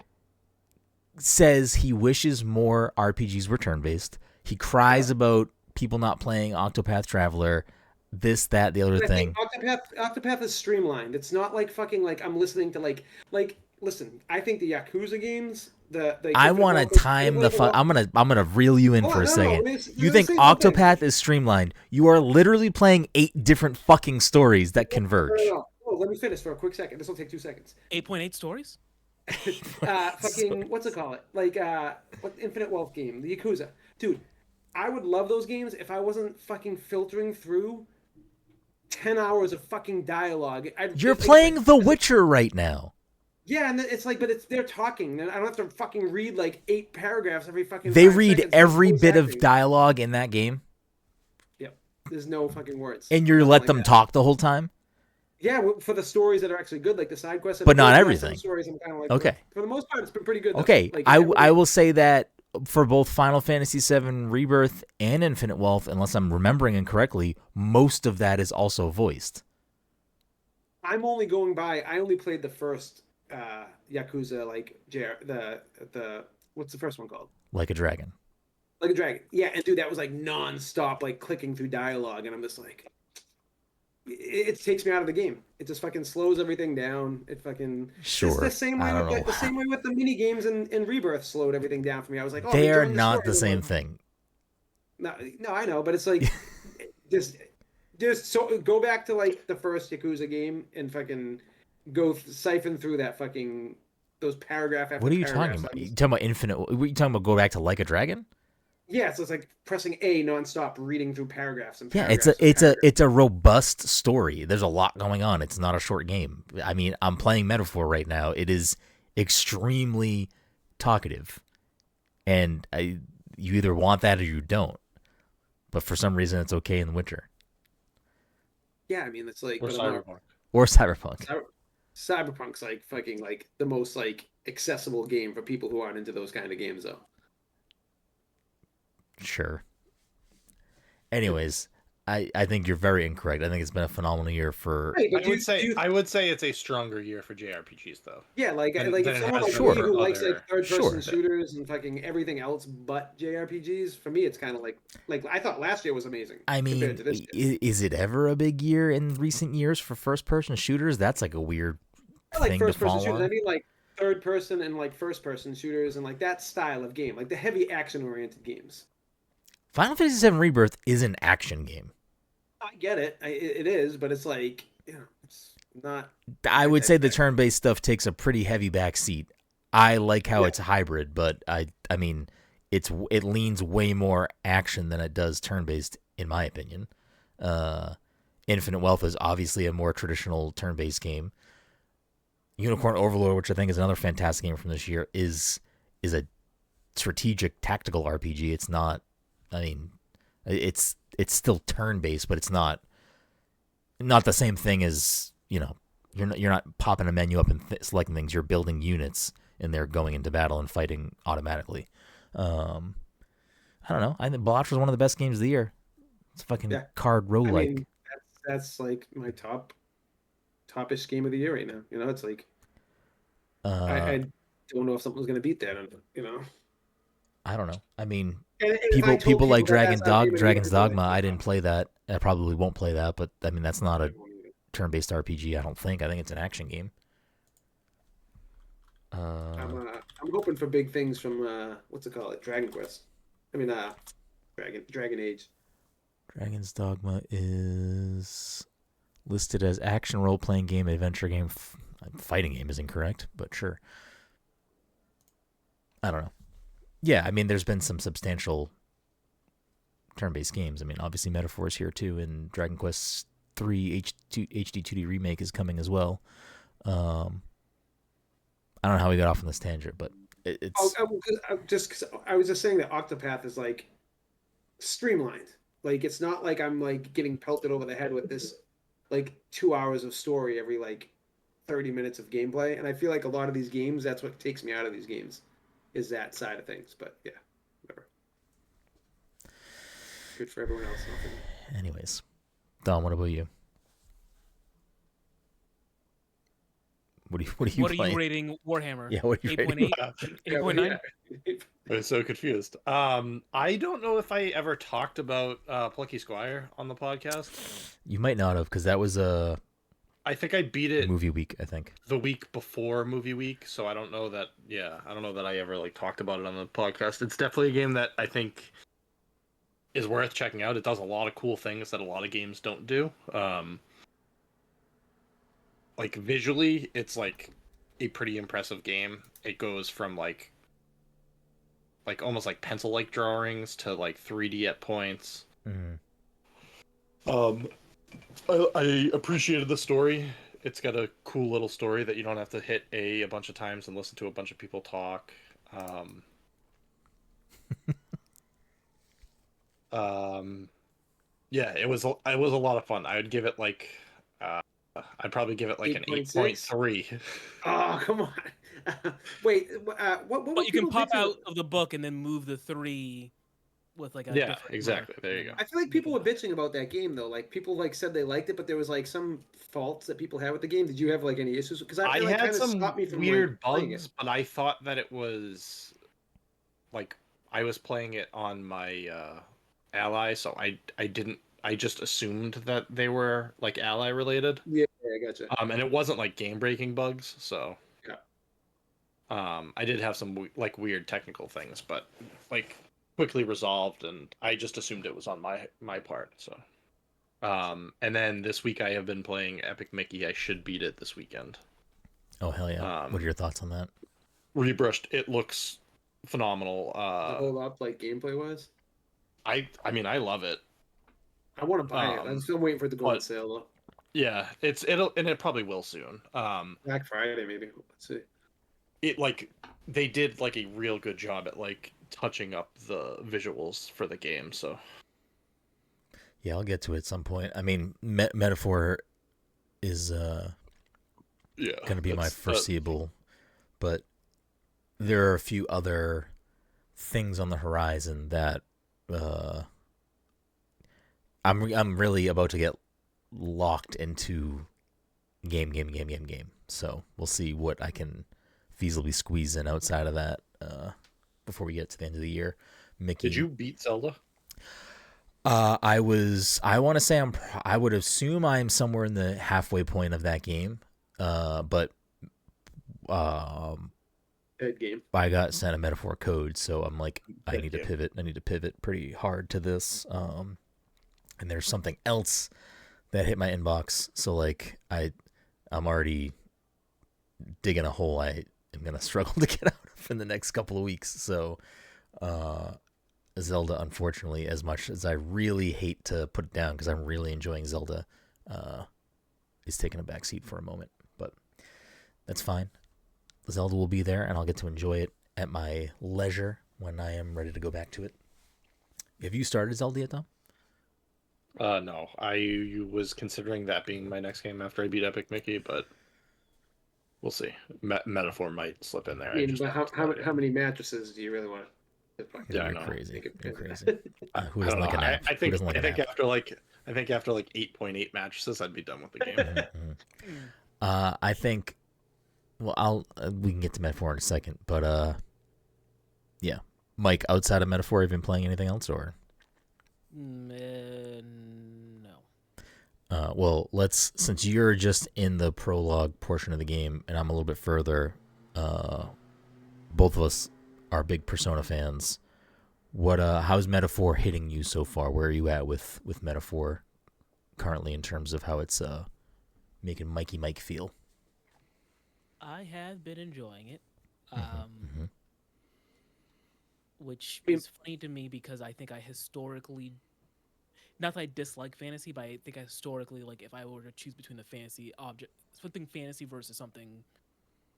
B: says he wishes more RPGs were turn-based. He cries about people not playing Octopath Traveler, this, that, the other
A: But I
B: thing.
A: think Octopath is streamlined. It's not like fucking like I'm listening to like listen. I think the Yakuza games, the
B: I want to time the fun. I'm gonna reel you in
A: Hold
B: for
A: on,
B: a
A: no,
B: second.
A: let me
B: You think
A: say one thing.
B: Octopath is streamlined? You are literally playing 8 different fucking stories that converge.
A: No. Oh, let me finish for a quick second. This will take 2 seconds.
C: 8.8 stories.
A: Fucking what's it called? Like what Infinite Wealth game, the Yakuza, dude. I would love those games if I wasn't fucking filtering through 10 hours of fucking dialogue.
B: You're playing The Witcher right now.
A: Yeah, and it's like, but they're talking, and I don't have to fucking read like 8 paragraphs every fucking.
B: They
A: 5
B: read
A: seconds.
B: every
A: Voice
B: bit of
A: acting.
B: dialogue in that game,
A: Yep, there's no fucking words.
B: and you
A: Nothing
B: let
A: like
B: them
A: that.
B: talk the whole time.
A: Yeah, for the stories that are actually good, like the side quests.
B: But not
A: some
B: everything.
A: stories, I'm kind of like,
B: Okay.
A: For the most part, it's been pretty good. Though.
B: Okay,
A: Like,
B: I will say that for both Final Fantasy VII Rebirth and Infinite Wealth, unless I'm remembering incorrectly, most of that is also voiced.
A: I'm only going by. I only played the first Yakuza, like the what's the first one called?
B: Like a Dragon.
A: Like a Dragon. Yeah, and dude, that was like non-stop, like clicking through dialogue, and I'm just like, it takes me out of the game. It just fucking slows everything down. It fucking
B: Sure.
A: It's the same way
B: I don't know.
A: the same way with the mini games in Rebirth slowed everything down for me. I was like, oh,
B: They
A: I'm
B: are
A: enjoying
B: not
A: story.
B: the same
A: Like,
B: thing.
A: No, I know, but it's like just so go back to like the first Yakuza game and fucking go siphon through that fucking those paragraph after
B: What are you
A: paragraph.
B: talking about? You talking about Infinite? What are you talking about? Go back to Like a Dragon?
A: Yeah, so it's like pressing A nonstop, reading through paragraphs and
B: Yeah,
A: paragraphs.
B: it's a robust story. There's a lot going on. It's not a short game. I mean, I'm playing Metaphor right now. It is extremely talkative, and you either want that or you don't. But for some reason, it's okay in The Witcher
A: Yeah, I mean it's like
D: or
A: but
D: Cyberpunk.
B: or Cyberpunk.
A: Cyberpunk's like fucking like the most like accessible game for people who aren't into those kind of games though.
B: Sure. Anyways, I think you're very incorrect. I think it's been a phenomenal year for.
A: Right, but
D: I would say it's a stronger year for JRPGs though.
A: yeah, like
D: than
A: if
D: it
A: someone
D: has
A: like
D: been
A: me
B: Sure.
A: who
D: for
A: likes like
D: other.
A: third person
B: Sure.
A: shooters and fucking everything else but JRPGs, for me it's kind of like I thought last year was amazing
B: I
A: compared
B: mean,
A: to this year.
B: is it ever a big year in recent years for first person shooters? That's like a weird
A: I like
B: thing to
A: first person
B: fall
A: shooters. I
B: on.
A: mean like third person and like first person shooters and like that style of game, like the heavy action oriented games.
B: Final Fantasy VII Rebirth is an action game.
A: I get it, it is, but it's like it's not
B: I
A: my
B: would
A: type
B: say
A: of
B: the
A: action.
B: turn-based stuff takes a pretty heavy backseat. I like how
A: Yeah,
B: it's hybrid, but I mean, it leans way more action than it does turn-based, in my opinion. Uh, Infinite Wealth is obviously a more traditional turn-based game. Unicorn Overlord, which I think is another fantastic game from this year, is a strategic tactical RPG. It's not. I mean, it's still turn-based, but it's not the same thing as you're not popping a menu up and selecting things. You're building units and they're going into battle and fighting automatically. Um, I don't know. I think Blotch was one of the best games of the year. It's a fucking
A: yeah.
B: card
A: I
B: roguelike.
A: mean that's like my topish game of the year right now. It's like
B: Uh,
A: I don't know if something's gonna beat that.
B: I don't know. I mean,
A: And if I told
B: people like
A: people that that's our game of the year,
B: Dragon's
A: they'd be like,
B: Dogma. I
A: "Wow."
B: didn't play that. I probably won't play that, but I mean that's not a turn-based RPG. I don't think. I think it's an action game. Uh,
A: I'm hoping for big things from what's it called? Dragon Quest. I mean Dragon Age.
B: Dragon's Dogma is listed as action role-playing game, adventure game, fighting game is incorrect, but sure. I don't know. Yeah, I mean, there's been some substantial turn-based games. I mean, obviously Metaphor is here too, and Dragon Quest 3 HD 2D remake is coming as well. I don't know how we got off on this tangent, but it's
A: I was just saying that Octopath is like streamlined. Like it's not like I'm like getting pelted over the head with this like 2 hours of story every like 30 minutes of gameplay. And I feel like a lot of these games, that's what takes me out of these games, is that side of things. But yeah, whatever. Good for everyone else.
B: anyways. Dom, what about you? What are you
C: What
B: playing?
C: are you rating Warhammer?
B: Yeah, what are you rating?
C: 8.8? 8.9?
D: I'm so confused. I don't know if I ever talked about Plucky Squire on the podcast.
B: You might not have, because that was a
D: I think I beat it
B: movie week, I think.
D: the week before movie week, so I don't know that. Yeah, I don't know that I ever like talked about it on the podcast. It's definitely a game that I think is worth checking out. It does a lot of cool things that a lot of games don't do. Like visually, it's like a pretty impressive game. It goes from like almost like pencil like drawings to like 3D at points.
B: Mm.
D: I appreciated the story. It's got a cool little story that you don't have to hit a bunch of times and listen to a bunch of people talk. Yeah, it was a lot of fun. I would give it like I'd probably give it like an 8.3.
A: Oh, come on. Wait, what
C: But
A: were
C: you can
A: people
C: pop
A: bitching
C: out of the book and then move the 3 with like a
D: Yeah,
C: different
D: exactly.
C: mark.
D: There you go.
A: I feel like people were bitching about that game though. Like people like said they liked it, but there was like some faults that people had with the game. Did you have like any issues? Because
D: I
A: like,
D: had
A: kind of
D: some
A: stopped me from
D: weird
A: like, playing
D: bugs,
A: it.
D: but I thought that it was like I was playing it on my ally, so I just assumed that they were like ally related.
A: Yeah, I gotcha.
D: And it wasn't like game breaking bugs, so
A: Yeah.
D: I did have some like weird technical things, but like quickly resolved, and I just assumed it was on my part. So, and then this week I have been playing Epic Mickey. I should beat it this weekend.
B: Oh hell yeah! What are your thoughts on that?
D: Rebrushed. It looks phenomenal.
A: To hold up like gameplay wise.
D: I mean I love it.
A: I want to buy it. I'm still waiting for it to go on sale though.
D: Yeah, it probably will soon.
A: Black Friday maybe. Let's see.
D: It like they did like a real good job at like touching up the visuals for the game. So
B: yeah, I'll get to it at some point. I mean, Metaphor is going to be my foreseeable, but there are a few other things on the horizon that I'm really about to get locked into game. So we'll see what I can feasibly squeeze in outside of that before we get to the end of the year. Mickey,
D: Did you beat Zelda?
B: I want to say I would assume I'm somewhere in the halfway point of that game. But
A: Good game.
B: I got sent a metaphor code, so I'm like, I need to pivot pretty hard to this. And there's something else that hit my inbox, so like I'm already digging a hole I am gonna struggle to get out of in the next couple of weeks. So Zelda, unfortunately, as much as I really hate to put it down because I'm really enjoying Zelda, is taking a back seat for a moment. But that's fine. Zelda will be there, and I'll get to enjoy it at my leisure when I am ready to go back to it. Have you started Zelda yet, Tom?
D: No. I was considering that being my next game after I beat Epic Mickey, but we'll see. Metaphor might slip in there.
A: I mean, but how many mattresses do you really want to fucking?
D: Yeah, I
B: You're
D: know.
B: crazy. You're crazy. Who
D: I
B: doesn't
D: don't
B: like a
D: know.
B: nap?
D: I think
B: Who doesn't like a nap?
D: after like 8.8 mattresses, I'd be done with the game.
B: I think. Well, we can get to metaphor in a second, but yeah, Mike. Outside of metaphor, have you been playing anything else, or?
C: No.
B: Well, since you're just in the prologue portion of the game, and I'm a little bit further. Both of us are big Persona fans. How's metaphor hitting you so far? Where are you at with metaphor currently in terms of how it's making Mikey Mike feel?
C: I have been enjoying it, which
A: mean-
C: is funny to me because I think I historically, not that I dislike fantasy, but I think I historically, like, if I were to choose between the fantasy object, something fantasy versus something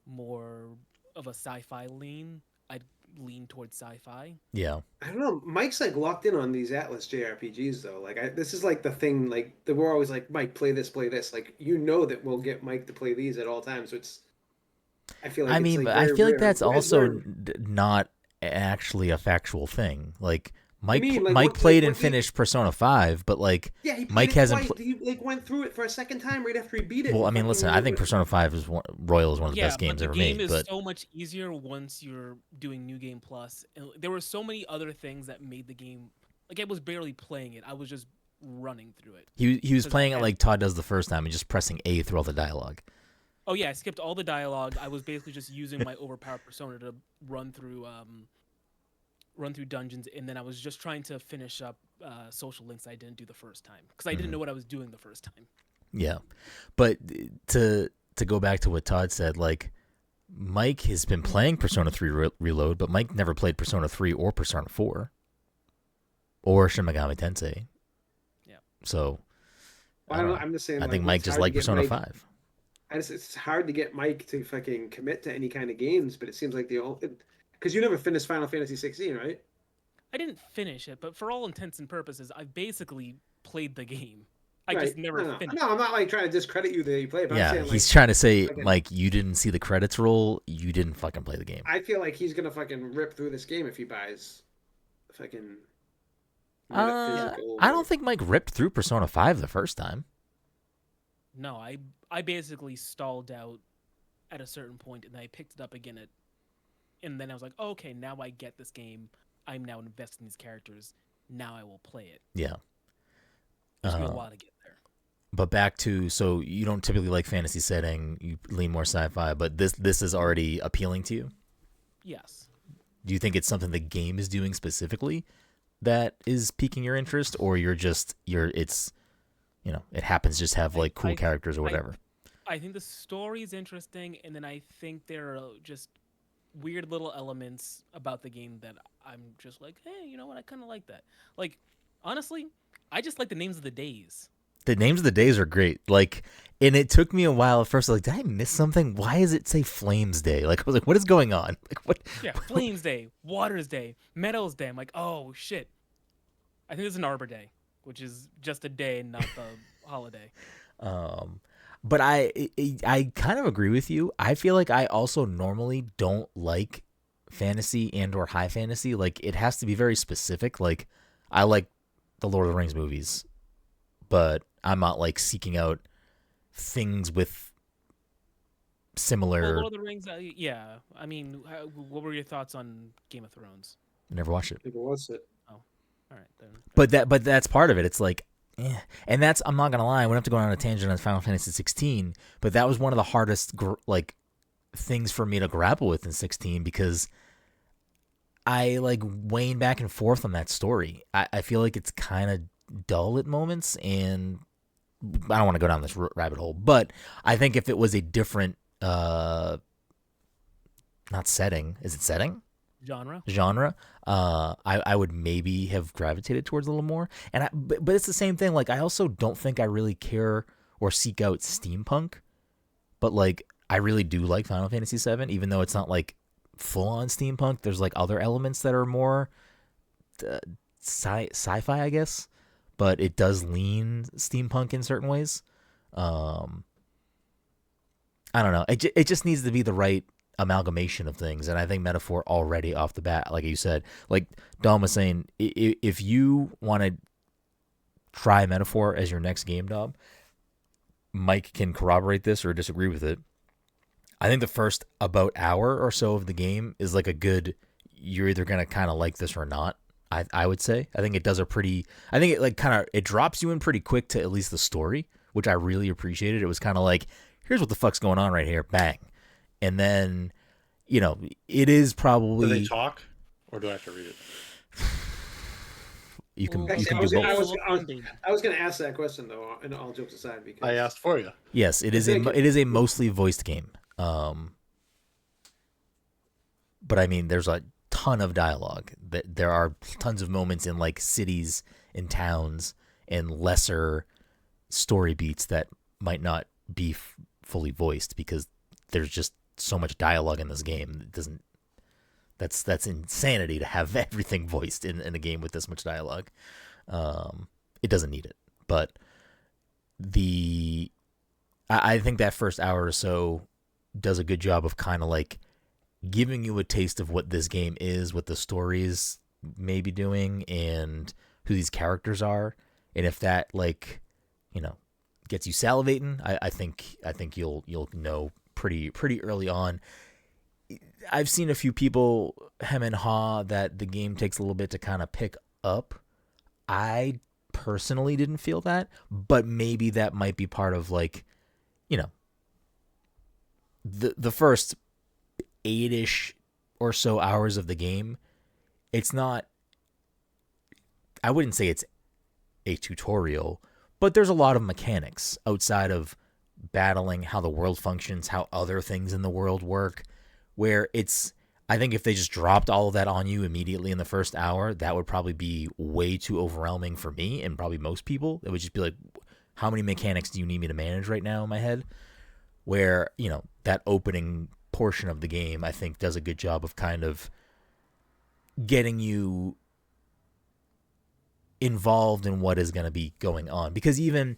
C: more of a sci-fi lean, I'd lean towards sci-fi.
B: Yeah.
A: I don't know. Mike's like locked in on these Atlas JRPGs though. Like this is like the thing. Like that we're always like, Mike, play this, play this. Like that we'll get Mike to play these at all times. So it's. I feel like.
B: I
A: it's
B: mean,
A: like
B: but I
A: very
B: feel like
A: rare.
B: that's
A: You guys
B: also
A: learn-
B: not actually a factual thing. Like Mike,
A: mean, like,
B: Mike
A: what-
B: played
A: like,
B: and
A: what
B: finished Persona 5, but like
A: Yeah, he played
B: Mike
A: it
B: hasn't.
A: twice. He like went through it for a second time right after he beat it.
B: Well, I
A: and
B: mean,
A: fucking
B: listen, I think
A: knew it.
B: Persona 5 is Royal is one of the best games
C: but
B: ever
C: the game
B: made.
C: is
B: But
C: so much easier once you're doing New Game Plus. And there were so many other things that made the game, like, I was barely playing it. I was just running through it.
B: he was
C: Because
B: playing
C: I
B: it
C: had-
B: like Todd does the first time and just pressing A through all the dialogue.
C: Oh yeah, I skipped all the dialogue. I was basically just using my overpowered persona to run through dungeons, and then I was just trying to finish up social links I didn't do the first time because I didn't know what I was doing the first time.
B: Yeah, but to go back to what Todd said, like Mike has been playing Persona 3 Reload, but Mike never played Persona 3 or Persona 4 or Shin Megami Tensei.
C: Yeah.
B: So
A: I don't know. I'm just saying.
B: I
A: like,
B: think Mike
A: it's
B: just
A: hard to
B: liked
A: get
B: Persona
A: Mike-
B: 5.
A: it's hard to get Mike to fucking commit to any kind of games, but it seems like because you never finished Final Fantasy 16, right?
C: I didn't finish it, but for all intents and purposes, I basically played the game. I
A: Right.
C: just never
A: no,
C: finished.
A: No, I'm not like trying to discredit you that you played, but
B: Yeah,
A: I'm saying like
B: he's trying to say,
A: fucking-
B: Mike, you didn't see the credits roll. You didn't fucking play the game.
A: I feel like he's gonna fucking rip through this game if he buys fucking.
B: I
A: metaphysical-
B: don't think Mike ripped through Persona 5 the first time.
C: No, I basically stalled out at a certain point, and then I picked it up again and then I was like, oh, okay, now I get this game. I'm now invested in these characters. Now I will play it.
B: Yeah.
C: It took me a while to get there.
B: But back to, so you don't typically like fantasy setting, you lean more sci-fi, but this is already appealing to you?
C: Yes.
B: Do you think it's something the game is doing specifically that is piquing your interest, or it's, it happens to just have like cool characters or whatever?
C: I think the story is interesting, and then I think there are just weird little elements about the game that I'm just like, hey, you know what? I kind of like that. Like, honestly, I just like the names of the days.
B: The names of the days are great. Like, and it took me a while at first. Like, did I miss something? Why does it say Flames Day? Like, I was like, what is going on? Like, what?
C: Yeah, Flames Day, Waters Day, Meadows Day. I'm like, oh shit. I think it's an Arbor Day, which is just a day, not the holiday.
B: But I kind of agree with you. I feel like I also normally don't like fantasy and or high fantasy. Like, it has to be very specific. Like, I like the Lord of the Rings movies. but I'm not like seeking out things with
C: Well,
B: similar.
C: Lord of the Rings, yeah. I mean, what were your thoughts on Game of Thrones?
B: Never watched it.
A: People watch it.
C: Oh, all right then.
B: But that's part of it. It's like, and that's, I'm not gonna lie. I wouldn't have to go on a tangent on Final Fantasy 16, but that was one of the hardest like things for me to grapple with in 16 because I like weighing back and forth on that story. I feel like it's kind of dull at moments, and I don't want to go down this rabbit hole. But I think if it was a different, not setting, is it setting? Genre, I would maybe have gravitated towards a little more. And but it's the same thing. Like I also don't think I really care or seek out steampunk, but like I really do like Final Fantasy VII, even though it's not like full on steampunk. There's like other elements that are more sci-fi, I guess, but it does lean steampunk in certain ways. I don't know. It just needs to be the right amalgamation of things, and I think Metaphor already off the bat, like you said, like Dom was saying, if you want to try Metaphor as your next game, Dom, Mike can corroborate this or disagree with it. I think the first about hour or so of the game is like a good, you're either going to kind of like this or not. I would say. I think it does I think it like kind of, it drops you in pretty quick to at least the story, which I really appreciated. It was kind of like, here's what the fuck's going on right here. Bang. And then, it is probably.
D: Do they talk, or do I have to read it?
B: You can
A: Actually,
B: do both.
A: I was going to ask that question though, and all jokes aside, because
D: I asked for you.
B: Yes, it is a mostly voiced game. But I mean, there's a ton of dialogue. There are tons of moments in like cities and towns and lesser story beats that might not be fully voiced because there's just so much dialogue in this game. It doesn't. That's insanity to have everything voiced in a game with this much dialogue. It doesn't need it, but I think that first hour or so does a good job of kind of like giving you a taste of what this game is, what the story is maybe doing, and who these characters are. And if that like, gets you salivating, I think you'll know pretty early on. I've seen a few people hem and haw that the game takes a little bit to kind of pick up. I personally didn't feel that, but maybe that might be part of like, the first 8-ish or so hours of the game. It's not, I wouldn't say it's a tutorial, but there's a lot of mechanics outside of battling, how the world functions, how other things in the world work, where I think if they just dropped all of that on you immediately in the first hour, that would probably be way too overwhelming for me and probably most people. It would just be like, how many mechanics do you need me to manage right now in my head? Where, that opening portion of the game, I think, does a good job of kind of getting you involved in what is going to be going on. Because even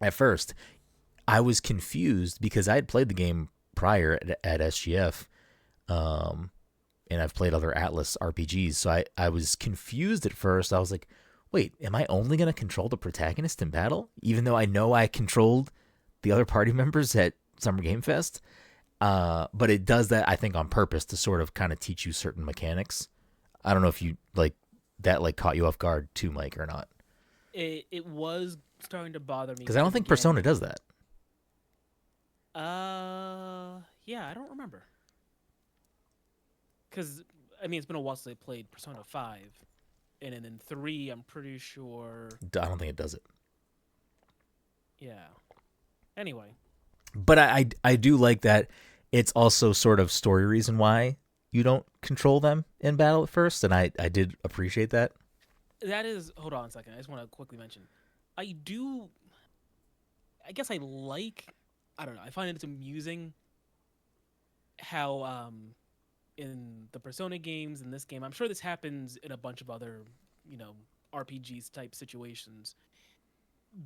B: at first, I was confused because I had played the game prior at SGF, and I've played other Atlas RPGs, so I was confused at first. I was like, wait, am I only going to control the protagonist in battle? Even though I know I controlled the other party members at Summer Game Fest. But it does that, I think, on purpose to sort of kind of teach you certain mechanics. I don't know if you, like, that, like, caught you off guard too, Mike, or not.
C: It was starting to bother me.
B: Because I don't think Persona does that.
C: Yeah, I don't remember. Because, I mean, it's been a while since I played Persona 5. And then in 3, I'm pretty sure...
B: I don't think it does it.
C: Yeah. Anyway.
B: But I do like that it's also sort of story reason why you don't control them in battle at first, and I did appreciate that.
C: That is... Hold on a second. I just want to quickly mention. I guess I like... I don't know. I find it amusing how... in the Persona games, in this game, I'm sure this happens in a bunch of other, RPGs type situations.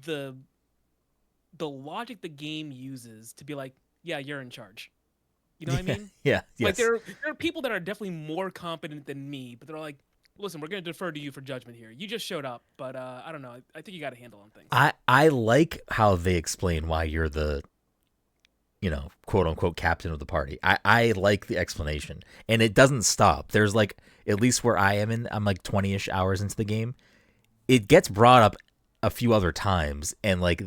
C: The logic the game uses to be like, yeah, you're in charge. You know what I mean?
B: Yeah.
C: Like
B: yes.
C: there are people that are definitely more competent than me, but they're like, Listen, we're gonna defer to you for judgment here. You just showed up, but I don't know. I think you got a handle on things.
B: I like how they explain why you're the, quote unquote captain of the party. I like the explanation, and it doesn't stop. There's like, at least where I'm like 20-ish hours into the game. It gets brought up a few other times, and like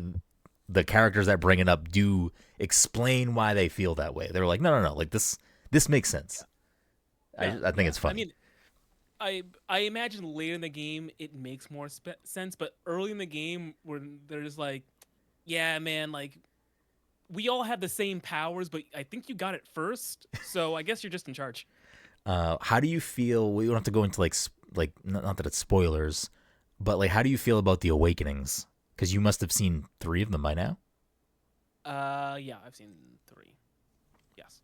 B: the characters that bring it up do explain why they feel that way. They're like, no, like this makes sense.
C: Yeah.
B: I think it's funny.
C: I mean, I imagine later in the game it makes more sense, but early in the game when they're just like, yeah, man, like we all have the same powers, but I think you got it first, so I guess you're just in charge.
B: How do you feel? We don't have to go into like not that it's spoilers, but like, how do you feel about the Awakenings? Because you must have seen 3 of them by now.
C: Yeah, I've seen 3. Yes.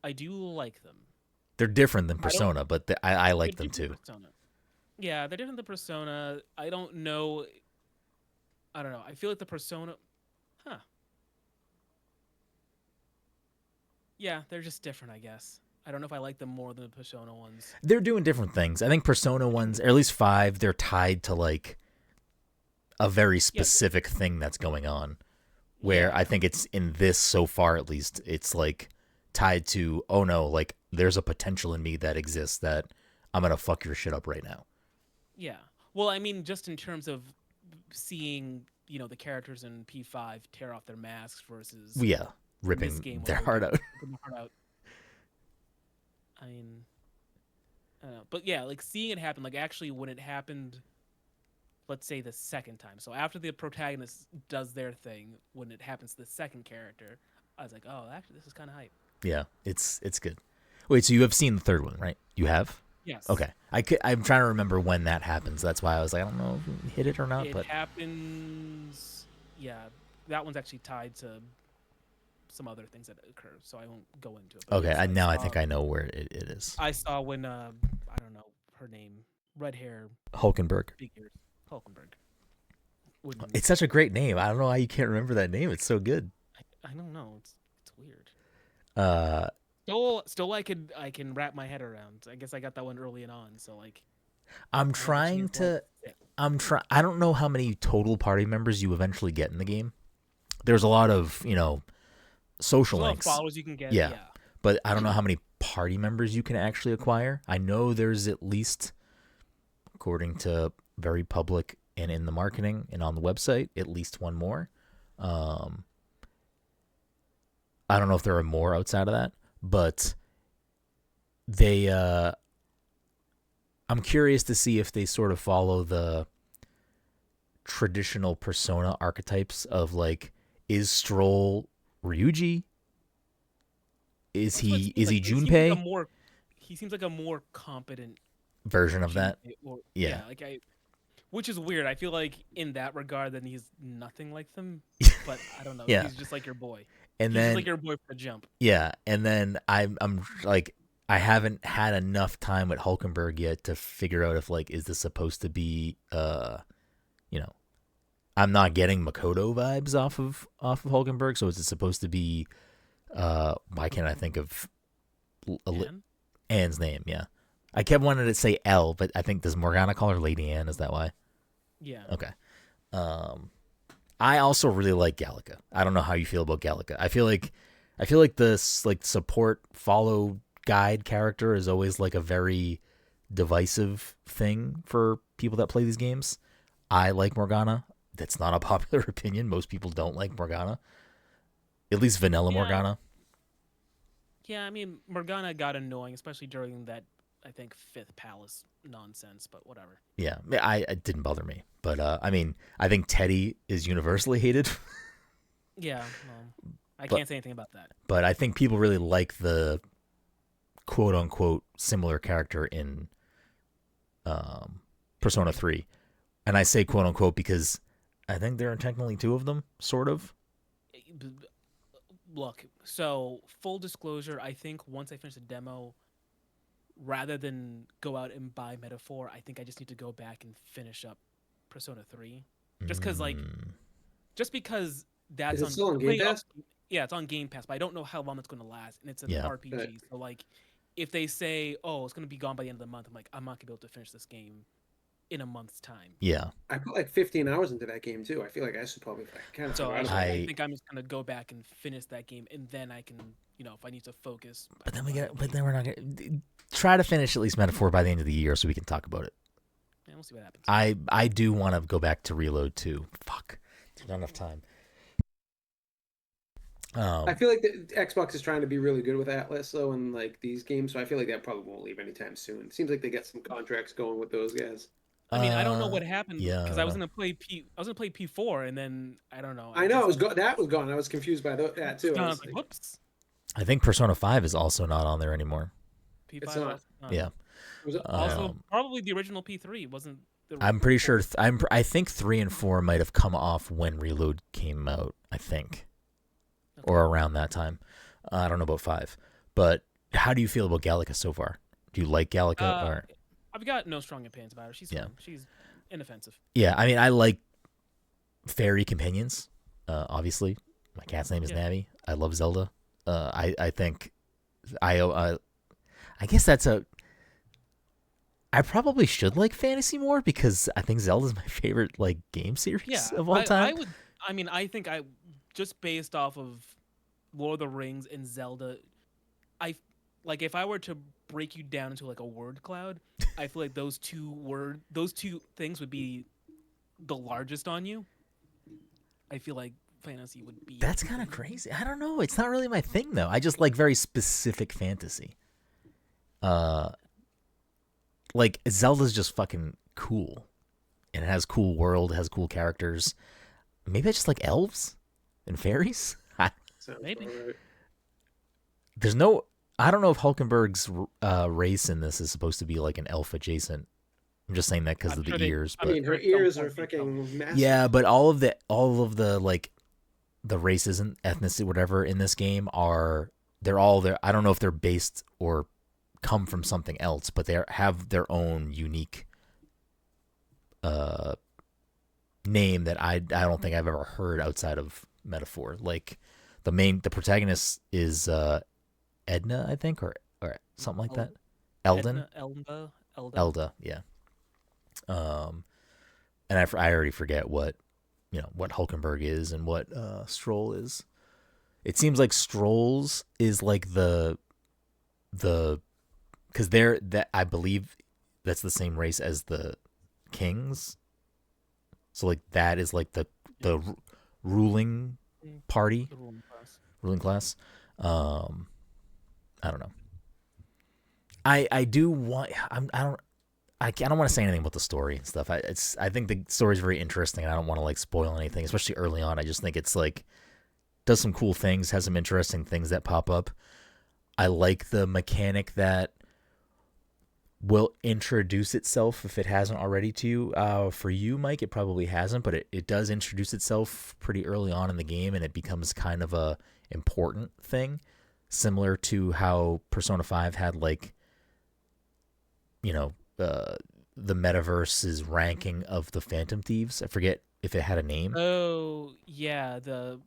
C: I do like them.
B: They're different than Persona, but I like them too.
C: Persona. Yeah, they're different than Persona. I don't know. I don't know. I feel like the Persona. Huh. Yeah, they're just different, I guess. I don't know if I like them more than the Persona ones.
B: They're doing different things. I think Persona ones, or at least 5, they're tied to like a very specific thing that's going on. Where I think it's in this so far, at least, it's like tied to, oh no, like there's a potential in me that exists that I'm gonna fuck your shit up right now.
C: Yeah. Well, I mean, just in terms of seeing, the characters in P5 tear off their masks versus
B: ripping their heart out.
C: I mean, I don't know. But yeah, like seeing it happen, like actually when it happened, let's say the second time. So after the protagonist does their thing, when it happens to the second character, I was like, oh, actually, this is kind of hype.
B: Yeah, it's good. Wait, so you have seen the 3rd one, right? You have?
C: Yes.
B: Okay. I'm trying to remember when that happens. That's why I was like, I don't know if you hit it or not.
C: It happens. Yeah, that one's actually tied to some other things that occur, so I won't go into it.
B: Okay, I think I know where it is.
C: I saw when I don't know her name, red hair,
B: Hulkenberg.
C: big ears, Hulkenberg.
B: It's such a great name. I don't know how you can't remember that name. It's so good.
C: I don't know. It's weird. Still, I can wrap my head around. I guess I got that one early and on. So like,
B: I'm trying to. I don't know how many total party members you eventually get in the game. There's a lot of social links.
C: Followers you can get.
B: Yeah, but I don't know how many party members you can actually acquire. I know there's at least, according to very public and in the marketing and on the website, at least one more. I don't know if there are more outside of that, but they I'm curious to see if they sort of follow the traditional Persona archetypes of like, is Stroll Ryuji? Is he Junpei?
C: He seems like a more competent
B: version of that. Yeah.
C: Which is weird. I feel like in that regard, then he's nothing like them. But I don't know.
B: Yeah.
C: He's just like your boy.
B: And
C: he's
B: then
C: just like your boy for the jump.
B: Yeah, and then I'm like, I haven't had enough time with Hulkenberg yet to figure out if like, is this supposed to be I'm not getting Makoto vibes off of Hulkenberg, so is it supposed to be why can't I think of Anne's name? Yeah, I kept wanting to say L, but I think, does Morgana call her Lady Anne? Is that why?
C: Yeah.
B: Okay. I also really like Gallica. I don't know how you feel about Gallica. I feel like this like support follow guide character is always like a very divisive thing for people that play these games. I like Morgana. That's not a popular opinion. Most people don't like Morgana. At least vanilla Morgana.
C: Yeah, I mean, Morgana got annoying, especially during that, I think, 5th Palace nonsense, but whatever.
B: Yeah, it didn't bother me. But, I mean, I think Teddy is universally hated.
C: Yeah, well, I can't say anything about that.
B: But I think people really like the quote-unquote similar character in Persona 3. And I say quote-unquote because I think there are technically 2 of them, sort of.
C: Look, so full disclosure, I think once I finish the demo, rather than go out and buy Metaphor, I think I just need to go back and finish up Persona 3. Just because that's
A: still on Game Pass?
C: Yeah, it's on Game Pass, but I don't know how long it's going to last, and it's an RPG, so like if they say, "Oh, it's gonna be gone by the end of the month," I'm like, I'm not gonna be able to finish this game in a month's time.
B: Yeah.
A: I put like 15 hours into that game too. I feel like I should probably kind of
C: So I,
A: forgot
C: I
A: about
C: I
A: it.
C: think I'm just gonna go back and finish that game, and then I can, if I need to focus.
B: But then we're not gonna try to finish at least Metaphor by the end of the year so we can talk about it.
C: Yeah, we'll see what happens.
B: I do want to go back to Reload too. Fuck, there's not enough time.
A: I feel like the Xbox is trying to be really good with Atlas though, and like these games. So I feel like that probably won't leave anytime soon. It seems like they got some contracts going with those guys.
C: I mean, I don't know what happened
B: yeah,
C: because I was gonna play P4, and then I don't know.
A: I know it was that was gone. I was confused by that too. I was like,
C: whoops.
B: I think Persona 5 is also not on there anymore.
C: P5
A: It's not.
B: Yeah.
A: Was it,
C: Also, probably the original P3 wasn't.
B: I'm pretty sure. I think 3 and 4 might have come off when Reload came out. I think, or around that time. I don't know about 5, but how do you feel about Gallica so far? Do you like Gallica? Or
C: I've got no strong opinions about her. She's fun. She's inoffensive.
B: Yeah, I mean, I like fairy companions. Obviously, my cat's name is Navi. I love Zelda. I think I guess that's I probably should like fantasy more because I think Zelda's my favorite like game series of all time.
C: I think just based off of Lord of the Rings and Zelda, if I were to break you down into like a word cloud, I feel like those two things would be the largest on you. I feel like fantasy would be.
B: That's kind of crazy. I don't know. It's not really my thing though. I just like very specific fantasy. Like Zelda's just fucking cool, and it has cool world, it has cool characters. Maybe I just like elves and fairies.
C: Maybe.
A: right.
B: There's no. I don't know if Hulkenberg's race in this is supposed to be like an elf adjacent. I'm just saying that because of the ears.
A: I mean, her ears are fucking massive.
B: Yeah, but all of the like the races and ethnicity, whatever, in this game they're all there. I don't know if they're based or come from something else, but they have their own unique name that I don't think I've ever heard outside of Metaphor. Like the protagonist is Edna, I think, or something like that. Eldon. Elda, yeah. And I already forget what Hulkenberg is and what Stroll is. It seems like Stroll's is like the because I believe that's the same race as the Kings. So like that is like the ruling party, ruling class. I don't know. I do want. I don't want to say anything about the story and stuff. I think the story is very interesting, and I don't want to like spoil anything, especially early on. I just think it's like does some cool things, has some interesting things that pop up. I like the mechanic that will introduce itself if it hasn't already to you. For you, Mike, it probably hasn't, but it does introduce itself pretty early on in the game, and it becomes kind of a important thing, similar to how Persona 5 had like, the metaverse's ranking of the Phantom Thieves. I forget if it had a name.
C: Oh yeah, the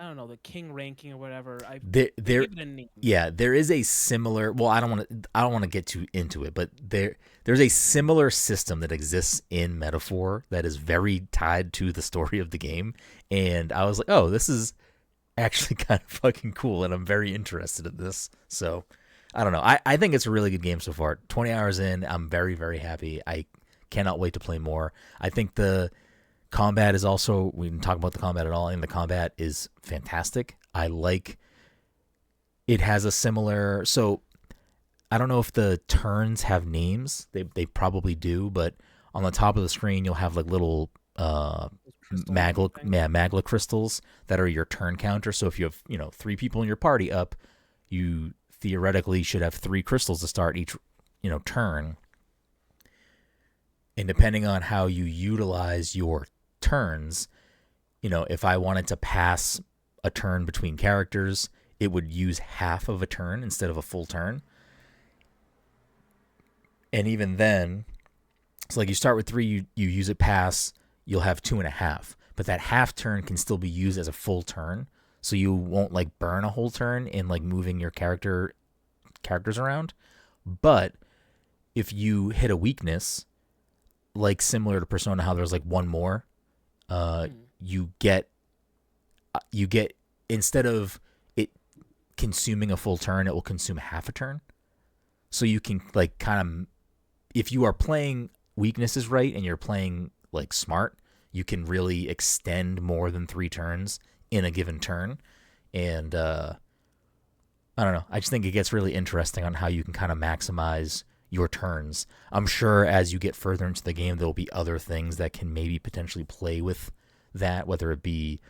C: I don't know, the king ranking or whatever.
B: There
C: give it a name.
B: Yeah, there is a similar. Well, I don't want to get too into it, but there's a similar system that exists in Metaphor that is very tied to the story of the game, and I was like, oh, this is actually kind of fucking cool, and I'm very interested in this. So I don't know. I think it's a really good game so far. 20 hours in, I'm very, very happy. I cannot wait to play more. I think the combat is also, we didn't talk about the combat at all, and the combat is fantastic. I like, it has a similar, so I don't know if the turns have names. They probably do, but on the top of the screen, you'll have like little magla crystals that are your turn counter. So if you have, 3 people in your party up, you theoretically should have 3 crystals to start each, turn. And depending on how you utilize your turns, if I wanted to pass a turn between characters, it would use half of a turn instead of a full turn. And even then, so like you start with 3, you use it pass, you'll have 2.5. But that half turn can still be used as a full turn. So you won't like burn a whole turn in like moving your character characters around. But if you hit a weakness, like similar to Persona, how there's like one more, you get instead of it consuming a full turn, it will consume half a turn. So you can like kind of, if you are playing weaknesses right and you're playing like smart, you can really extend more than 3 turns in a given turn. And I don't know. I just think it gets really interesting on how you can kind of maximize your turns. I'm sure as you get further into the game, there'll be other things that can maybe potentially play with that, whether it be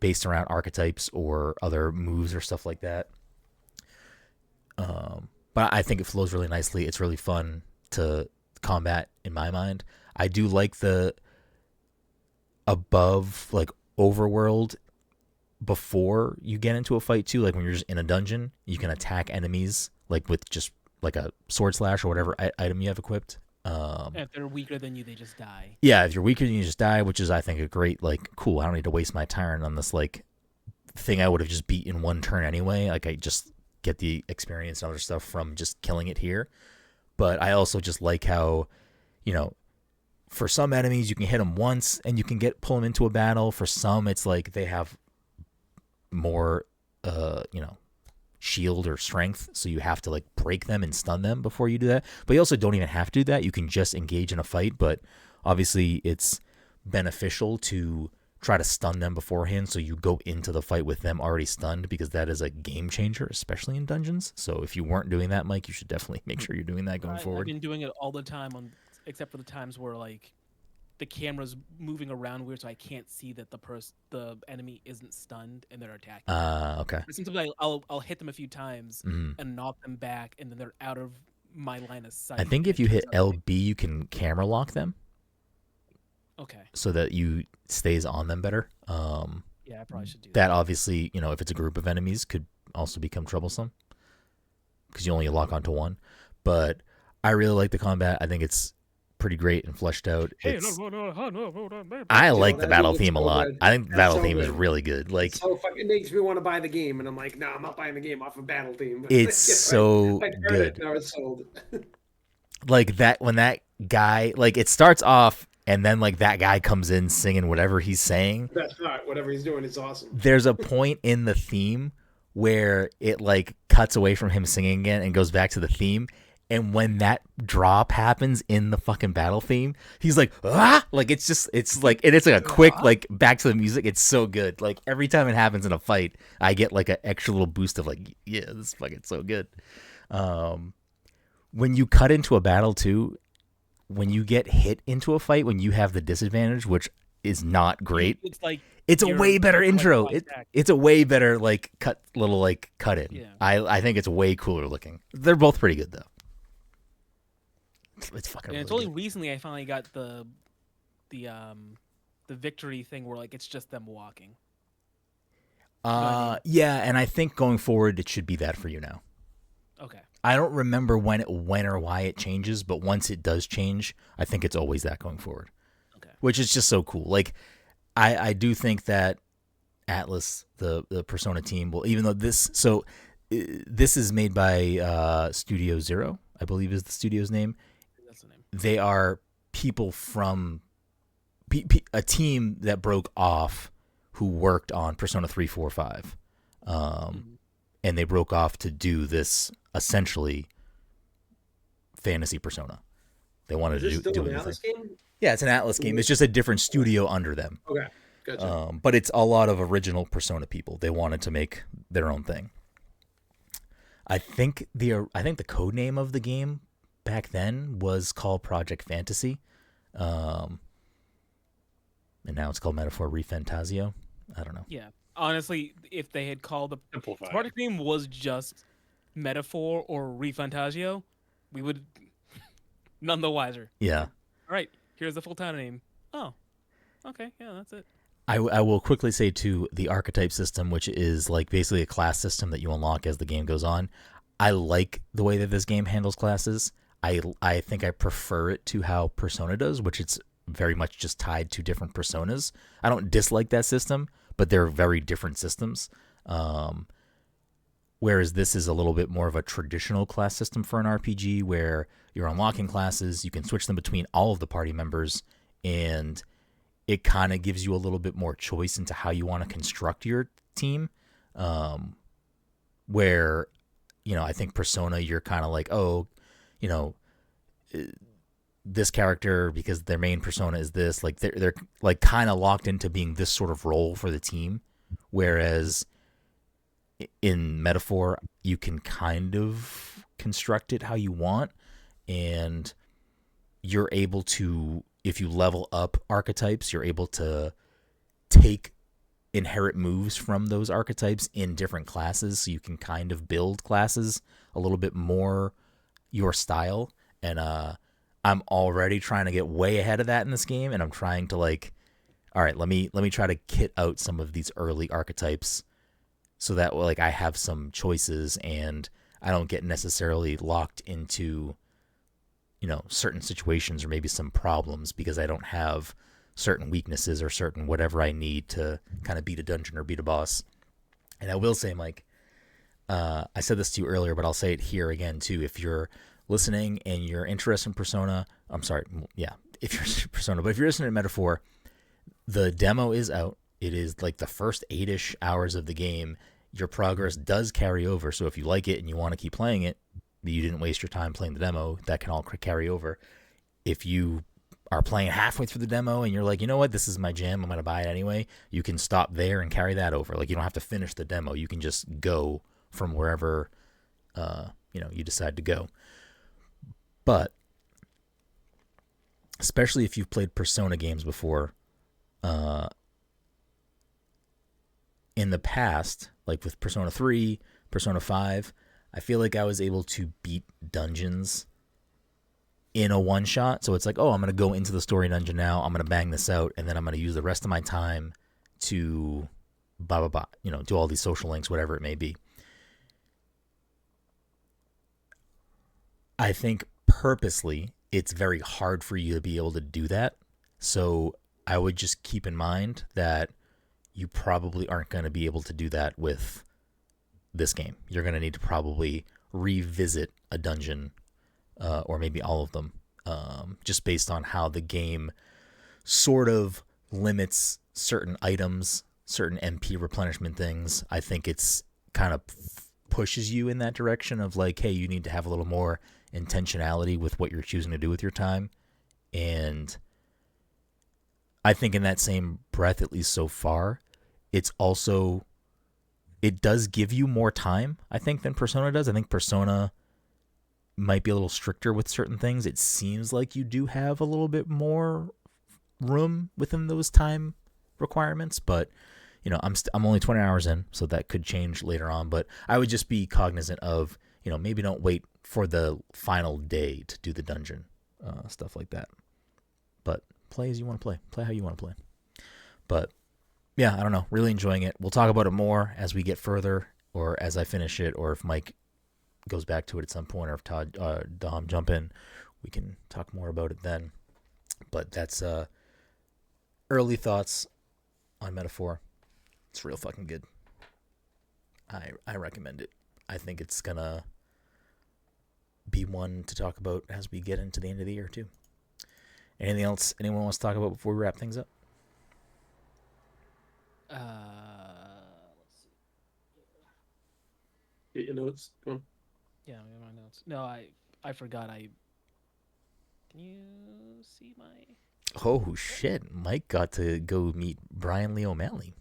B: based around archetypes or other moves or stuff like that. But I think it flows really nicely. It's really fun to combat in my mind. I do like the above, like, overworld before you get into a fight too. Like when you're just in a dungeon, you can attack enemies like with just like a sword slash or whatever item you have equipped.
C: If they're weaker than you, they just die.
B: Yeah, if you're weaker than you, just die, which is, I think, a great, like, cool, I don't need to waste my turn on this, like, thing I would have just beat in one turn anyway. Like, I just get the experience and other stuff from just killing it here. But I also just like how, you know, for some enemies, you can hit them once and you can pull them into a battle. For some, it's like they have more, shield or strength, so you have to like break them and stun them before you do that. But you also don't even have to do that. You can just engage in a fight, but obviously it's beneficial to try to stun them beforehand, so you go into the fight with them already stunned, because that is a game changer, especially in dungeons. So if you weren't doing that, Mike, you should definitely make sure you're doing that going forward.
C: I've been doing it all the time, except for the times where like the camera's moving around weird, so I can't see that the enemy isn't stunned and they're attacking.
B: Okay.
C: But sometimes I'll hit them a few times and knock them back, and then they're out of my line of sight.
B: I think if you hit LB, you can camera lock them.
C: Okay.
B: So that you stays on them better.
C: Yeah, I probably should do that.
B: That obviously, if it's a group of enemies, could also become troublesome because you only lock onto one. But I really like the combat. I think it's pretty great and fleshed out. I like the battle theme a lot. I think the battle theme is really good. Like,
A: so fucking makes me want to buy the game, and I'm like, no, I'm not buying the game off of battle theme.
B: It's so good.
A: Now it's sold.
B: Like that, when that guy, like, it starts off and then like that guy comes in singing whatever he's saying.
A: That's not whatever he's doing. It's awesome.
B: There's a point in the theme where it like cuts away from him singing again and goes back to the theme. And when that drop happens in the fucking battle theme, he's like, ah! Like, it's like a quick, like, back to the music. It's so good. Like, every time it happens in a fight, I get, like, an extra little boost of, like, yeah, this is fucking so good. When you cut into a battle, too, when you get hit into a fight, when you have the disadvantage, which is not great, it's a way better intro. It's a way better, like, cut in.
C: Yeah.
B: I think it's way cooler looking. They're both pretty good, though. It's fucking.
C: And
B: really
C: it's only
B: good.
C: recently I finally got the victory thing where like it's just them walking.
B: Yeah, and I think going forward it should be that for you now.
C: Okay.
B: I don't remember when or why it changes, but once it does change, I think it's always that going forward.
C: Okay.
B: Which is just so cool. Like, I do think that Atlas, the Persona team, will, even though this is made by Studio Zero, I believe is the studio's name.
C: That's the name.
B: They are people from a team that broke off who worked on Persona 3, 4, 5. And they broke off to do this essentially fantasy Persona. They wanted to do
A: an Atlas game?
B: Yeah, it's an Atlas game. It's just a different studio under them.
A: Okay, gotcha.
B: But it's a lot of original Persona people. They wanted to make their own thing. I think the code name of the game back then was called Project Fantasy, and now it's called Metaphor ReFantazio. I don't know.
C: Yeah, honestly, if they had called the
D: Simplified.
C: project name was just Metaphor or ReFantazio, we would none the wiser.
B: Yeah.
C: All right, here's the full title name. Oh, okay, yeah, that's it.
B: I will quickly say, too, the archetype system, which is like basically a class system that you unlock as the game goes on. I like the way that this game handles classes. I think I prefer it to how Persona does, which it's very much just tied to different personas. I don't dislike that system, but they're very different systems. Whereas this is a little bit more of a traditional class system for an RPG where you're unlocking classes, you can switch them between all of the party members, and it kind of gives you a little bit more choice into how you want to construct your team. Where, I think Persona, you're kind of like, oh, you know, this character, because their main persona is this, like they're like kind of locked into being this sort of role for the team. Whereas in Metaphor, you can kind of construct it how you want, and you're able to, if you level up archetypes, you're able to take inherit moves from those archetypes in different classes, so you can kind of build classes a little bit more your style. And I'm already trying to get way ahead of that in this game, and I'm trying to like, all right, let me try to kit out some of these early archetypes so that like I have some choices and I don't get necessarily locked into certain situations or maybe some problems because I don't have certain weaknesses or certain whatever I need to kind of beat a dungeon or beat a boss. And I will say, Mike, I said this to you earlier, but I'll say it here again too. If you're listening and you're interested in Persona, if you're Persona, but if you're listening to Metaphor, the demo is out. It is like the first 8-ish hours of the game. Your progress does carry over. So if you like it and you want to keep playing it, you didn't waste your time playing the demo, that can all carry over. If you are playing halfway through the demo and you're like, you know what, this is my jam, I'm going to buy it anyway, you can stop there and carry that over. Like, you don't have to finish the demo. You can just go from wherever you decide to go. But especially if you've played Persona games before, in the past, like with Persona 3, Persona 5, I feel like I was able to beat dungeons in a one shot. So it's like, oh, I'm going to go into the story dungeon now. I'm going to bang this out. And then I'm going to use the rest of my time to do all these social links, whatever it may be. I think purposely it's very hard for you to be able to do that. So I would just keep in mind that you probably aren't going to be able to do that with this game. You're going to need to probably revisit a dungeon, or maybe all of them, just based on how the game sort of limits certain items, certain MP replenishment things. I think it's kind of pushes you in that direction of like, hey, you need to have a little more intentionality with what you're choosing to do with your time. And I think in that same breath, at least so far, it does give you more time, I think, than Persona does. I think Persona might be a little stricter with certain things. It seems like you do have a little bit more room within those time requirements, but I'm only 20 hours in, so that could change later on. But I would just be cognizant of, maybe don't wait for the final day to do the dungeon, stuff like that. But play as you want to play how you want to play. But yeah, I don't know, really enjoying it. We'll talk about it more as we get further, or as I finish it, or if Mike goes back to it at some point, or if Todd, Dom jump in, we can talk more about it then. But that's early thoughts on Metaphor. It's real fucking good. I recommend it. I think it's gonna be one to talk about as we get into the end of the year too. Anything else anyone wants to talk about before we wrap things up?
C: Let's see.
A: Get your notes. Go on.
C: Yeah, I have my notes. No, I forgot. Can you see my?
B: Oh shit! Mike got to go meet Brian Lee O'Malley.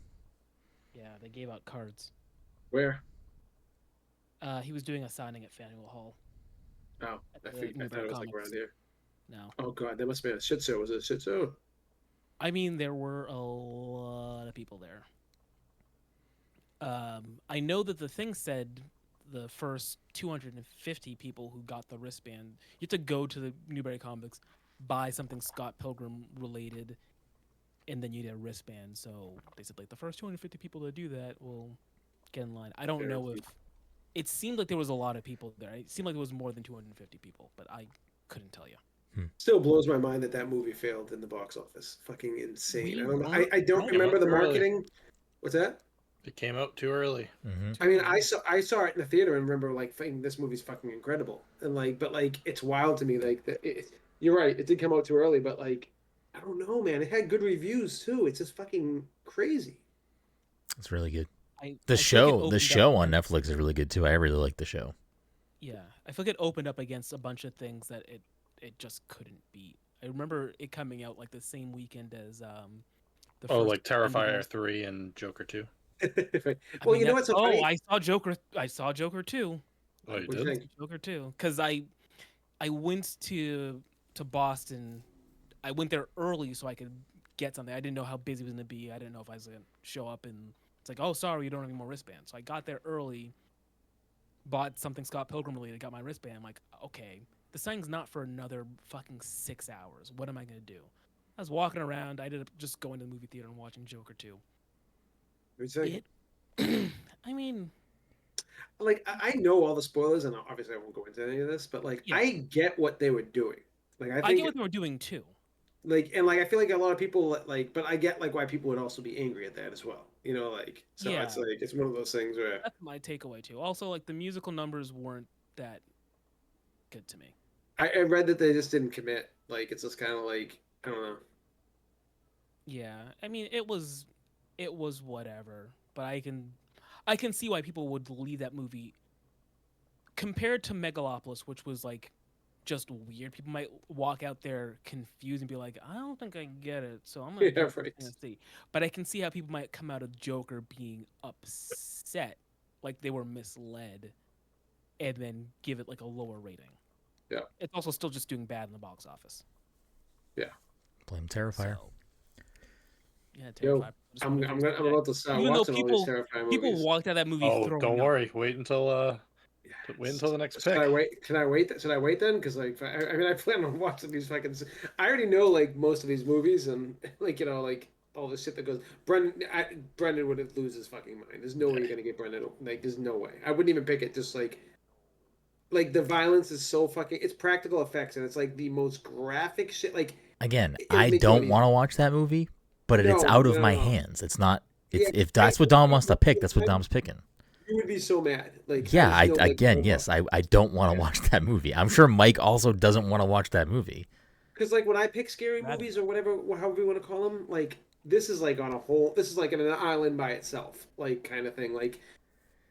C: Yeah, they gave out cards.
A: Where?
C: He was doing a signing at Faneuil Hall.
A: Oh, I thought it was like around here.
C: No.
A: Oh god, there must be a shit show. Was it a shit show?
C: I mean, there were a lot of people there. I know that the thing said the first 250 people who got the wristband, you have to go to the Newberry Comics, buy something Scott Pilgrim related, and then you get a wristband. So they said, like, the first 250 people to do that will get in line. I don't know if... It seemed like there was a lot of people there. It seemed like there was more than 250 people, but I couldn't tell you.
A: Still blows my mind that movie failed in the box office. Fucking insane.
C: We
A: I don't know.
C: weren't
A: I don't
C: wrong.
A: remember the
D: Really?
A: marketing. What's that?
D: It came out too early.
A: I mean, I saw it in the theater and remember like thinking this movie's fucking incredible, and like, but like it's wild to me. Like, you're right, it did come out too early, but like, I don't know, man. It had good reviews too. It's just fucking crazy.
B: It's really good.
C: I feel like it
B: The
C: opened
B: show
C: up
B: on
C: against-
B: Netflix is really good too. I really like the show.
C: Yeah, I feel like it opened up against a bunch of things that it just couldn't beat. I remember it coming out like the same weekend as the
D: Oh,
C: first
D: like Terrifier
C: Expendables.
D: 3 and Joker 2.
A: Well,
C: I mean,
A: you know what's so funny?
C: I saw Joker. I saw Joker too.
D: Oh, you
A: What'd you
D: did?
A: think?
C: Joker too, because I went to Boston. I went there early so I could get something. I didn't know how busy it was gonna be. I didn't know if I was gonna show up and it's like, oh, sorry, you don't have any more wristbands. So I got there early, bought something Scott Pilgrim related, got my wristband. I'm like, okay, this thing's not for another fucking 6 hours. What am I gonna do? I was walking around. I ended up just going to the movie theater and watching Joker 2.
A: What'd you think?
C: I mean,
A: Like, I know all the spoilers, and obviously I won't go into any of this, but like,
C: Yeah.
A: I get what they were doing. Like, I
C: I
A: think
C: get what they were doing too.
A: like, and like, I feel like a lot of people like, but I get like why people would also be angry at that as well. You know, like, so it's
C: Yeah.
A: like it's one of those things where
C: That's my takeaway too. Also, like the musical numbers weren't that good to me.
A: I read that they just didn't commit. Like, it's just kind of like, I don't know.
C: Yeah, I mean, it was whatever, but I can see why people would leave that movie compared to Megalopolis, which was like just weird. People might walk out there confused and be like, "I don't think I get it," so I'm gonna
A: Yeah,
C: give
A: right.
C: it a see. But I can see how people might come out of Joker being upset, like they were misled, and then give it like a lower rating.
A: Yeah.
C: It's also still just doing bad in the box office.
B: Blame Terrifier.
C: So, yeah,
A: Yo,
C: Terrifier. Just wanna
A: I'm
C: finish that.
A: about to start
C: Even though
A: watching all these terrifying
C: people
A: movies.
C: walked out of that movie
D: Oh,
C: throwing
D: don't
C: up.
D: worry. Wait until the next
A: Should
D: pick.
A: I wait? Can I wait? Should I wait then? Because like, I mean, I plan on watching these fucking. I already know like most of these movies and like like all the shit that goes. Brenden would lose his fucking mind. There's no way you're gonna get Brenden. Like, there's no way. I wouldn't even pick it. Just like the violence is so fucking. It's practical effects and it's like the most graphic shit. Like,
B: Again,
A: it'll
B: I
A: make you
B: don't
A: uneasy.
B: want to watch that movie, but it's
A: No,
B: out of
A: no,
B: my
A: no.
B: hands. It's not. It's
A: Yeah,
B: if that's what Dom wants to pick, that's what
A: I-
B: Dom's picking.
A: You would be so mad. Like,
B: Yeah,
A: I just know, like,
B: again,
A: oh,
B: yes, I don't want to watch that movie. I'm sure Mike also doesn't want to watch that movie.
A: Because like when I pick scary
C: Rather
A: movies or whatever, however you want to call them, like this is like on a whole. This is like an island by itself, like kind of thing. Like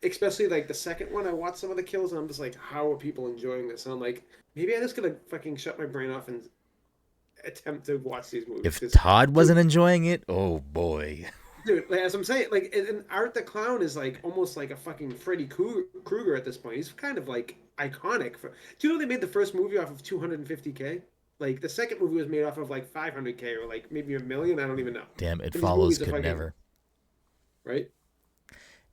A: especially like the second one, I watched some of the kills and I'm just like, how are people enjoying this? And I'm like, maybe I just gotta fucking shut my brain off and attempt to watch these movies.
B: If
A: 'Cause,
B: Todd wasn't enjoying it, oh boy.
A: dude, like, as I'm saying, like, and Art the Clown is like almost like a fucking Freddy Krueger at this point. He's kind of like iconic. Do you know they made the first movie off of 250K? Like the second movie was made off of like 500K or like maybe $1 million. I don't even know.
B: Damn, It
A: These
B: Follows
A: movies are
B: could
A: fucking-
B: never.
A: Right?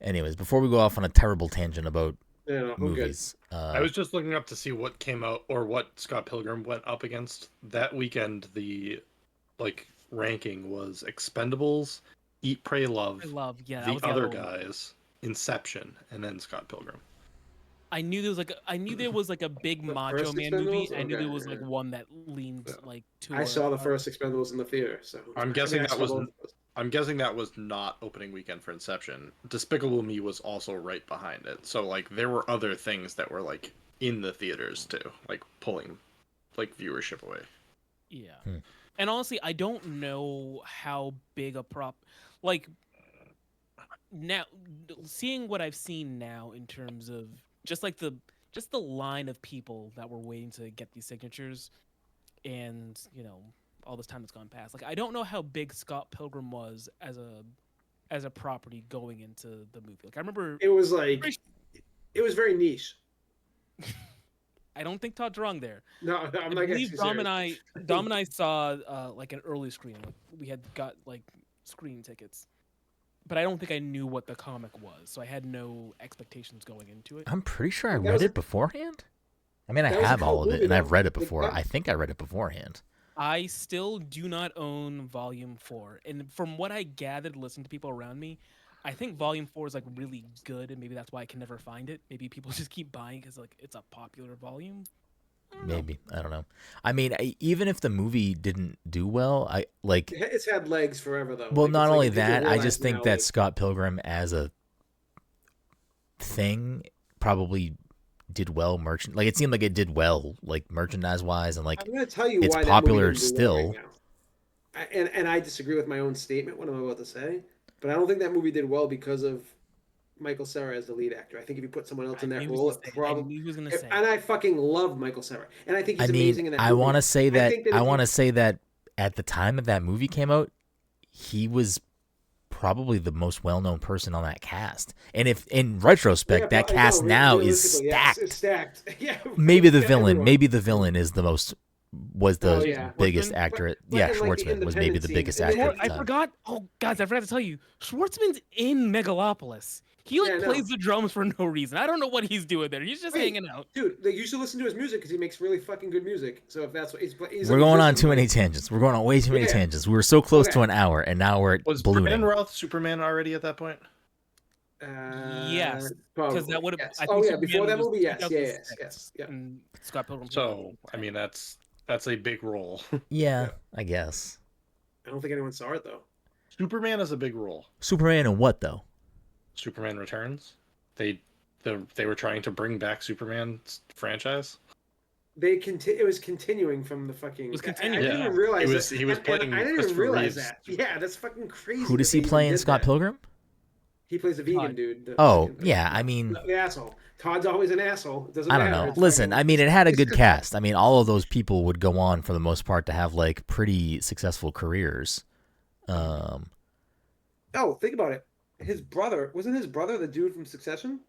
B: Anyways, before we go off on a terrible tangent about
A: Yeah, no, I'm good.
B: movies,
D: I was just looking up to see what came out or what Scott Pilgrim went up against that weekend. The ranking was Expendables, Eat, Pray, Love,
C: I love, yeah. That
D: The
C: was
D: Other
C: one.
D: Guys, Inception, and then Scott Pilgrim.
C: I knew there was like a big
A: The
C: Macho
A: first
C: Man movie.
A: Expendables?
C: I knew
A: Okay,
C: there was like
A: yeah.
C: one that leaned
A: Yeah.
C: like to.
A: I saw the first Expendables in the theater, so
D: I'm guessing
A: I
D: that
A: saw
D: was
A: both of those.
D: I'm guessing that was not opening weekend for Inception. Despicable Me was also right behind it. So like there were other things that were like in the theaters too, like pulling like viewership away.
C: Yeah.
B: Hmm.
C: And honestly, I don't know how big a prop like now seeing what I've seen now in terms of just the line of people that were waiting to get these signatures and, all this time that's gone past. Like I don't know how big Scott Pilgrim was as a property going into the movie. Like I remember
A: It was it was very niche.
C: I don't think Todd's wrong there.
A: No, I'm
C: I
A: not
C: believe
A: actually
C: Dom and I saw like an early screening. Like, we had got like screening tickets, but I don't think I knew what the comic was, so I had no expectations going into it.
B: I'm pretty sure I
A: That
B: read
A: was a-
B: it beforehand. I mean, I
A: that was a
B: have all
A: cult
B: of it,
A: movie,
B: and I've
A: though.
B: read it
A: Like,
B: before.
A: that-
B: I think I read it beforehand.
C: I still do not own Volume 4, and from what I gathered, listening to people around me, I think Volume 4 is like really good, and maybe that's why I can never find it. Maybe people just keep buying because like it's a popular volume.
B: Maybe. I don't know. I mean, even if the movie didn't do well, I like.
A: It's had legs forever though.
B: Well,
A: Like,
B: not
A: it's
B: only
A: like, people
B: that, I
A: realize
B: just think
A: now,
B: that
A: like,
B: Scott Pilgrim as a thing probably did well merchant. Like it seemed like it did well, like merchandise wise, and like
A: I'm going to tell you
B: it's
A: why that movie
B: popular
A: didn't do well
B: still.
A: right now. And I disagree with my own statement. What I'm about to say, but I don't think that movie did well because of Michael Cera as the lead actor. I think if you put someone else
C: I
A: in
C: knew
A: that
C: he was
A: role,
C: gonna
A: it
C: say. I
A: probably.
C: knew he was gonna say.
A: And I fucking love Michael Cera, and I think
B: I
A: he's
B: mean,
A: amazing in that
B: I
A: movie.
B: want to say that
A: think that
B: I
A: if
B: want
A: you-
B: to say that at the time that that movie came out, he was probably the most well-known person on that cast. And if in retrospect,
A: Yeah,
B: that
A: but,
B: cast now is
A: realistically, yes,
B: stacked.
A: it's stacked. Yeah,
B: Maybe the
A: yeah,
B: villain,
A: everyone.
B: maybe the villain is the most was the
A: Oh, yeah.
B: biggest
C: Schwartzman?
B: actor.
A: But
B: yeah,
A: in, like, the
B: Schwartzman was maybe
A: independent
B: the
A: scene-
B: biggest
A: in the-
B: actor at the
C: I
B: time.
C: forgot. Oh, guys, I forgot to tell you. Schwartzman's in Megalopolis. He like
A: Yeah, I know.
C: plays the drums for no reason. I don't know what he's doing there. He's just
A: Wait,
C: hanging out.
A: Dude, like, you should listen to his music because he makes really fucking good music. So if that's what he's a
B: We're going on
A: musician,
B: too many
A: like-
B: tangents. We're going on way too many
A: Yeah.
B: tangents. We were so close
A: Okay.
B: to an hour, and now we're
D: Was
B: ballooning.
D: Brenden Routh Superman already at that point?
C: Yes,
A: probably.
C: because that would have.
A: Yes.
C: I
A: Oh
C: think
A: yeah,
C: Superman
A: before that
C: was
A: movie, yes, yes,
C: 2006,
A: yes, yeah.
C: And Scott Pilgrim.
D: So I mean that's a big role.
B: Yeah, I guess.
A: I don't think anyone saw it though.
D: Superman is a big role.
B: Superman and what though?
D: Superman Returns. They were trying to bring back Superman's franchise.
A: It was continuing from the fucking.
C: It was
A: I
C: continuing.
A: didn't
D: Yeah.
A: even realize
D: He was-
A: that.
D: he was
A: And
D: playing
A: I didn't even
D: Christopher
A: realize
D: Reeve's
A: that. Yeah, that's fucking crazy.
B: Who does
A: that
B: he
A: they
B: play
A: even
B: in
A: did
B: Scott
A: that.
B: Pilgrim?
A: He plays the vegan
C: Todd.
A: dude. the
B: Oh,
A: fucking-
B: yeah, I mean,
A: the asshole. Todd's always an asshole. It doesn't
B: I don't
A: matter.
B: know.
A: It's
B: Listen,
A: fucking-
B: I mean, it had a good cast. I mean, all of those people would go on for the most part to have like pretty successful careers.
A: Oh, think about it. Wasn't his brother the dude from Succession?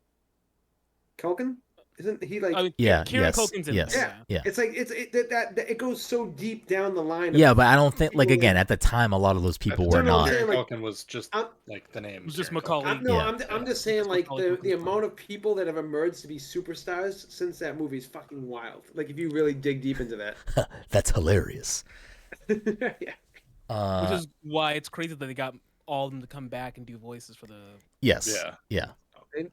A: Culkin? Isn't he like?
C: I mean,
B: Yeah,
C: Kieran
B: yes,
C: Culkin's in
B: yes.
C: there.
B: Yeah.
A: It's like that it goes so deep down the line.
B: Yeah, but I don't think like
A: people
B: again at the time a lot of those people
D: At the
B: were
D: time,
B: not.
A: saying,
D: Kieran
A: like,
D: Culkin was just
A: I'm-
D: like the name.
C: It was just
D: Kieran Culkin.
C: Macaulay.
A: No,
B: Yeah.
A: I'm just saying
C: That's what
A: like
C: Macaulay
A: the
C: Culkin's
A: amount of people that have emerged to be superstars since that movie is fucking wild. Like if you really dig deep into that.
B: That's hilarious.
A: Yeah.
C: Which is why it's crazy that they got all of them to come back and do voices for the.
B: Yes.
D: Yeah.
B: Yeah.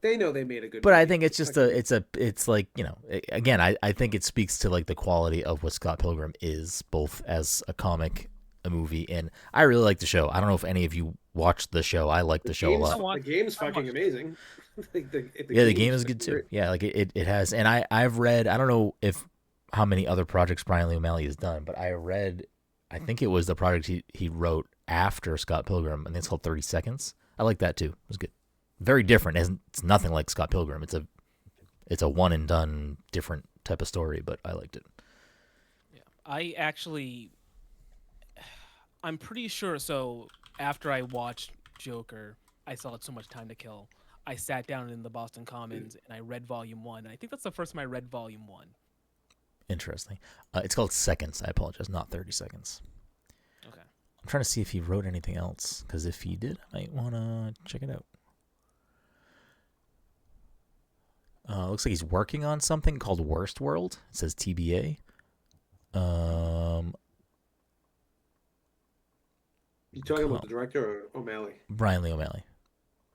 A: They know they made a good.
B: But I
A: movie.
B: think it's just it's like, you know, again, I think it speaks to like the quality of what Scott Pilgrim is, both as a comic, a movie, and I really like the show. I don't know if any of you watched the show. I like the show a
A: game's-
B: lot.
A: The game's
C: I
A: fucking
C: watched
A: amazing. Like the
B: Yeah, the game
A: game's
B: is good too.
A: great.
B: Yeah, like it has, and I've read. I don't know if how many other projects Brian Lee O'Malley has done, but I read. I think it was the project he wrote after Scott Pilgrim, and it's called 30 Seconds. I like that too. It was good. Very different. It's nothing like Scott Pilgrim. It's a one and done different type of story, but I liked it.
C: Yeah, I'm pretty sure. So after I watched Joker, I still had so much time to kill. I sat down in the Boston Commons and I read Volume 1. And I think that's the first time I read Volume 1.
B: Interesting. It's called Seconds. I apologize, not 30 Seconds.
C: Okay.
B: I'm trying to see if he wrote anything else, because if he did, I might want to check it out. Looks like he's working on something called Worst World. It says TBA.
A: You talking about the director or O'Malley?
B: Brian Lee O'Malley.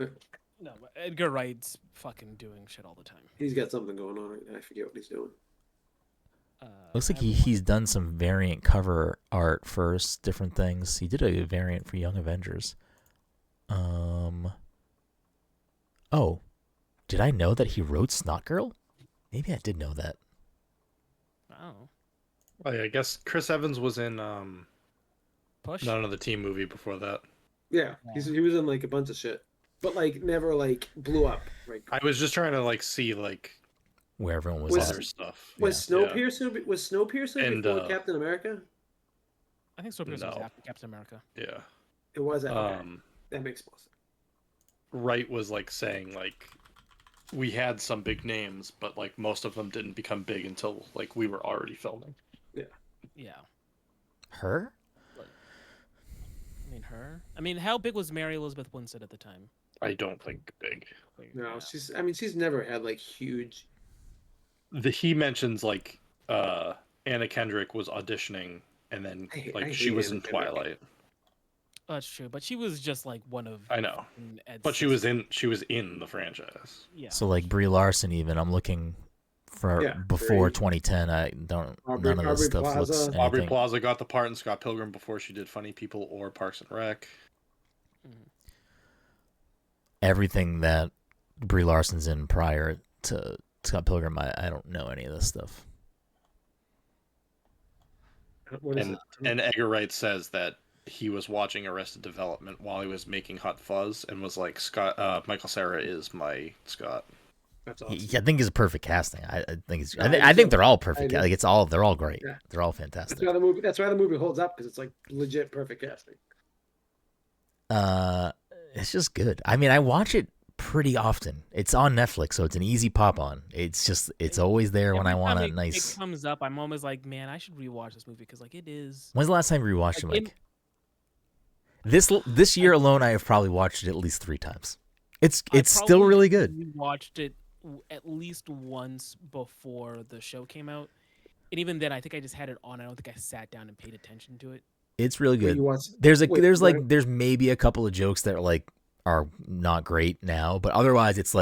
C: No, but Edgar Wright's fucking doing shit all the time.
A: He's got something going on right now. I forget what he's doing.
B: Looks like
C: I haven't
B: he's done some variant cover art for different things. He did a variant for Young Avengers. Oh, did I know that he wrote Snot Girl? Maybe I did know that.
C: Oh,
D: Well, yeah, I guess Chris Evans was in
C: push.
D: none of the team movie before that.
A: Yeah, he was in like a bunch of shit, but like never like blew up. Like
D: I was just trying to like see like
B: Where everyone was,
A: Was-
B: at.
D: other stuff.
A: was
D: Yeah.
A: Snowpiercer
D: And,
A: before Captain America?
C: I think Snowpiercer was
D: No.
C: after Captain America.
D: Yeah.
A: It was that.
D: Um,
A: That makes more sense.
D: Wright was like saying like we had some big names, but like most of them didn't become big until like we were already filming.
C: Yeah.
B: Her?
C: Her. I mean, how big was Mary Elizabeth Winstead at the time?
D: I don't think big.
A: No,
C: Yeah.
A: she's never had like huge.
D: He mentions like Anna Kendrick was auditioning and then
A: I
D: like
A: hate
D: she was
A: Anna
D: in
A: Kendrick.
D: Twilight.
C: Oh, that's true, but she was just like one of.
D: I know.
C: Ed's
D: But she was in the franchise.
C: Yeah.
B: So like Brie Larson even, I'm looking before 2010. I don't none of this stuff looks
A: Plaza.
B: anything.
D: Aubrey Plaza got the part in Scott Pilgrim before she did Funny People or Parks and Rec.
B: Everything that Brie Larson's in prior to Scott Pilgrim, I don't know any of this stuff.
D: And Edgar Wright says that he was watching Arrested Development while he was making Hot Fuzz and was like, Michael Cera is my Scott.
A: That's awesome.
B: I think he's a perfect casting. I think it's. I think they're all perfect. Like they're all great.
A: Yeah.
B: They're all fantastic.
A: That's why the movie holds up, because it's like legit perfect casting.
B: It's just good. I mean, I watch it pretty often. It's on Netflix, so it's an easy pop on. It's always there when I want a nice.
C: It comes up, I'm always like, man, I should rewatch this movie because like it is.
B: When's the last time you rewatched it, Mike? This year alone, I have probably watched it at least 3 times. It's still really good.
C: We watched it at least once before the show came out, and even then, I think I just had it on. I don't think I sat down and paid attention to it.
B: It's really good. There's maybe a couple of jokes that are not great now, but otherwise it's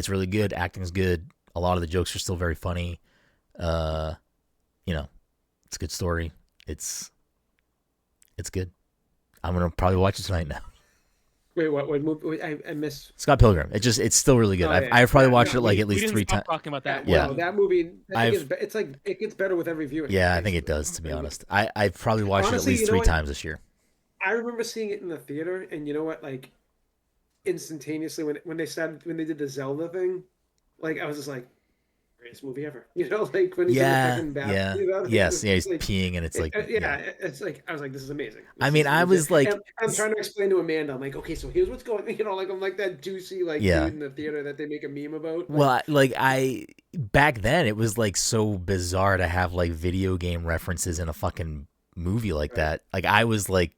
B: really good. Acting's good. A lot of the jokes are still very funny. It's a good story. It's good. I'm gonna probably watch it tonight now.
A: Wait, what movie? I missed
B: Scott Pilgrim. It's still really good. I've probably watched it at least 3 times.
C: Talking about that.
B: Yeah,
A: well, that movie. It's like it gets better with every viewing.
B: Yeah, I think it does. To be honest, I've probably watched it at least 3 times this year.
A: I remember seeing it in the theater, and you know what? Like, instantaneously when they did the Zelda thing, like I was just like, greatest movie ever. Like when he's in the fucking bathroom.
B: Yes, he's peeing, and it's like
A: it's like I was like, this is amazing.
B: I was like,
A: and I'm trying to explain to Amanda. I'm like, okay, so here's what's going. Like I'm like that juicy dude in the theater that they make a meme about.
B: I back then it was like so bizarre to have like video game references in a fucking movie like that. Like I was like,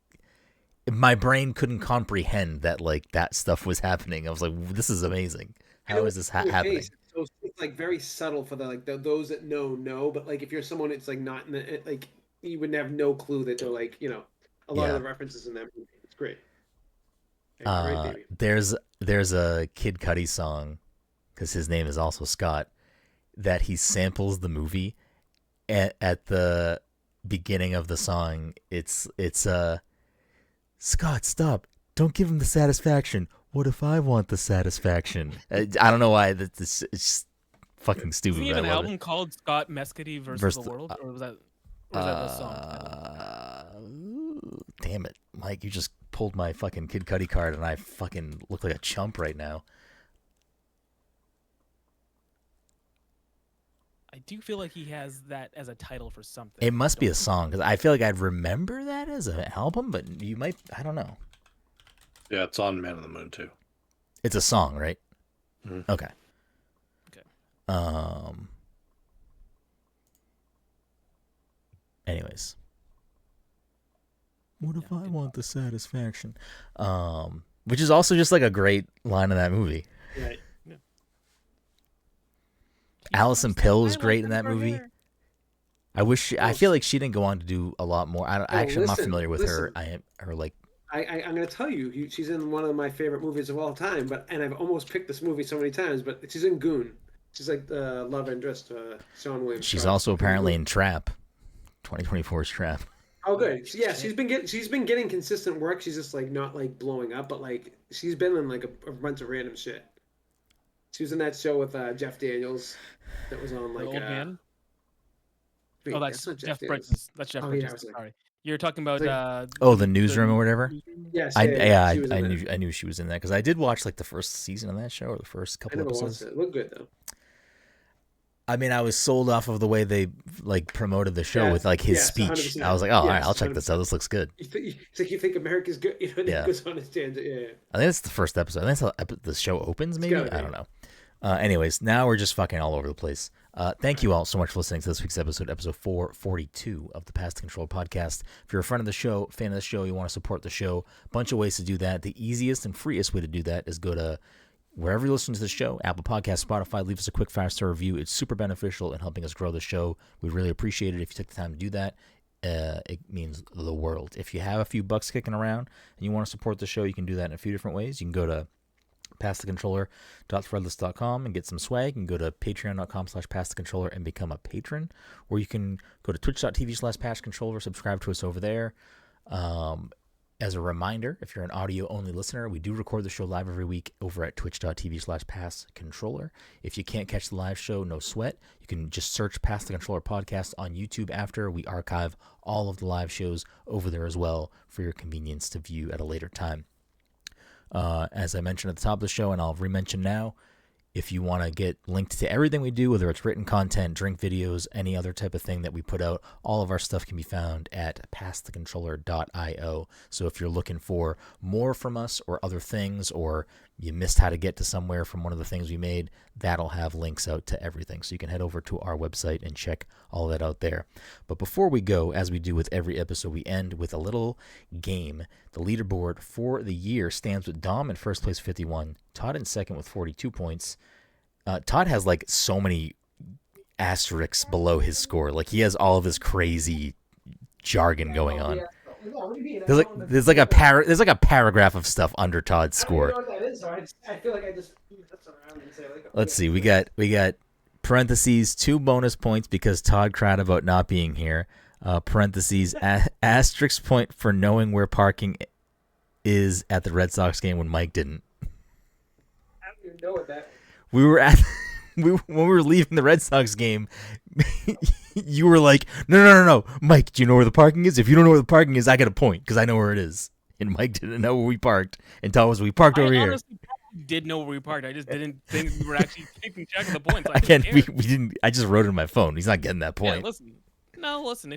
B: my brain couldn't comprehend that that stuff was happening. I was like, this is amazing. How is this happening?
A: So it's like very subtle for those that know, but like if you're someone it's like not in the you would have no clue that they're a lot of the references in that movie. It's great.
B: There's a Kid Cudi song, because his name is also Scott, that he samples the movie at the beginning of the song. It's Scott, stop! Don't give him the satisfaction. What if I want the satisfaction? I don't know why. It's just fucking stupid.
C: Isn't he have an album called Scott Mescudi versus the World, or was that the
B: song? Damn it, Mike! You just pulled my fucking Kid Cudi card, and I fucking look like a chump right now.
C: I do feel like he has that as a title for something.
B: It must be a song, because I feel like I'd remember that as an album, but you might. I don't know.
D: Yeah, it's on Man on the Moon too.
B: It's a song, right?
D: Mm-hmm.
B: Okay. Anyways. What if I want the satisfaction? Which is also just like a great line in that movie.
A: Right.
C: Yeah.
B: Allison Pill is great in that movie. I feel like she didn't go on to do a lot more. I'm not familiar with her. I'm going to tell you,
A: she's in one of my favorite movies of all time. And I've almost picked this movie so many times, but she's in Goon. She's like the love interest to Sean Williams.
B: She's also apparently in Trap, 2024's Trap.
A: Oh, good. Yeah, she's been getting consistent work. She's just not blowing up, but she's been in a bunch of random shit. She was in that show with Jeff Daniels that was on
C: Old Man.
A: Wait,
C: that's Jeff Bridges. That's Jeff Bridges. Sorry. You're talking about
B: the newsroom or whatever.
A: Yes,
B: I knew she was in that, because I did watch the first season of that show, or the first couple episodes.
A: It looked good though.
B: I mean, I was sold off of the way they promoted the show with his speech. 100%. I was like, all right, I'll check this out. This looks good.
A: You think America's good? It goes on his tangent. Yeah.
B: I think it's the first episode. I think that's how the show opens. Maybe I don't know. Anyways, now we're just fucking all over the place. Thank you all so much for listening to this week's episode 442 of the Pass the Controller podcast. If you're a friend of the show, fan of the show, you want to support the show, a bunch of ways to do that. The easiest and freest way to do that is go to wherever you listen to the show, Apple Podcasts, Spotify, leave us a quick 5-star review. It's super beneficial in helping us grow the show. We'd really appreciate it if you took the time to do that. It means the world. If you have a few bucks kicking around and you want to support the show, you can do that in a few different ways. You can go to passthecontroller.threadless.com and get some swag. You can go to patreon.com/passthecontroller and become a patron, or you can go to twitch.tv/passcontroller, subscribe to us over there. As a reminder, if you're an audio-only listener, we do record the show live every week over at twitch.tv/passcontroller. If you can't catch the live show, no sweat. You can just search Pass the Controller Podcast on YouTube after. We archive all of the live shows over there as well for your convenience to view at a later time. As I mentioned at the top of the show, and I'll re-mention now, if you want to get linked to everything we do, whether it's written content, drink videos, any other type of thing that we put out, all of our stuff can be found at passthecontroller.io. So if you're looking for more from us or other things, or you missed how to get to somewhere from one of the things we made, that'll have links out to everything. So you can head over to our website and check all that out there. But before we go, as we do with every episode, we end with a little game. The leaderboard for the year stands with Dom in first place, 51, Todd in second with 42 points. Todd has like so many asterisks below his score. Like he has all of this crazy jargon going on. There's like a paragraph of stuff under Todd's score.
A: I don't know what that is, so I feel like I just that's around and say like. Okay,
B: Let's see. We got parentheses 2 bonus points because Todd cried about not being here. Parentheses asterisk point for knowing where parking is at the Red Sox game when Mike didn't.
A: I don't even know what that.
B: We were when we were leaving the Red Sox game, you were like, no, Mike, do you know where the parking is? If you don't know where the parking is, I get a point because I know where it is. And Mike didn't know where we parked, and Todd was, we parked over here.
C: I honestly did know where we parked. I just didn't think we were actually keeping track of the points.
B: Again, we didn't. I just wrote it on my phone. He's not getting that point.
C: Yeah, listen.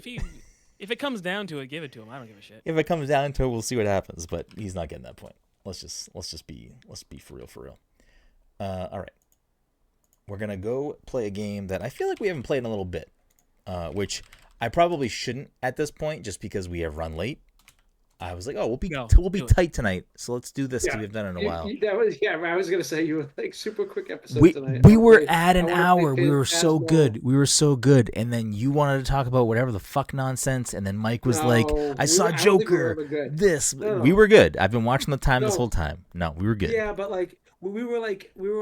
C: If it comes down to it, give it to him. I don't give a shit.
B: If it comes down to it, we'll see what happens. But he's not getting that point. Let's be for real. All right. We're going to go play a game that I feel like we haven't played in a little bit, which I probably shouldn't at this point just because we have run late. I was like, we'll be tight tonight, so let's do this because we haven't done it in a while.
A: I was going to say you were like super quick episode tonight.
B: We were at an hour. We were so good. And then you wanted to talk about whatever the fuck nonsense, and then Mike was like, I saw Joker. We were good. I've been watching the time this whole time. No, we were good.
A: Yeah, but like we were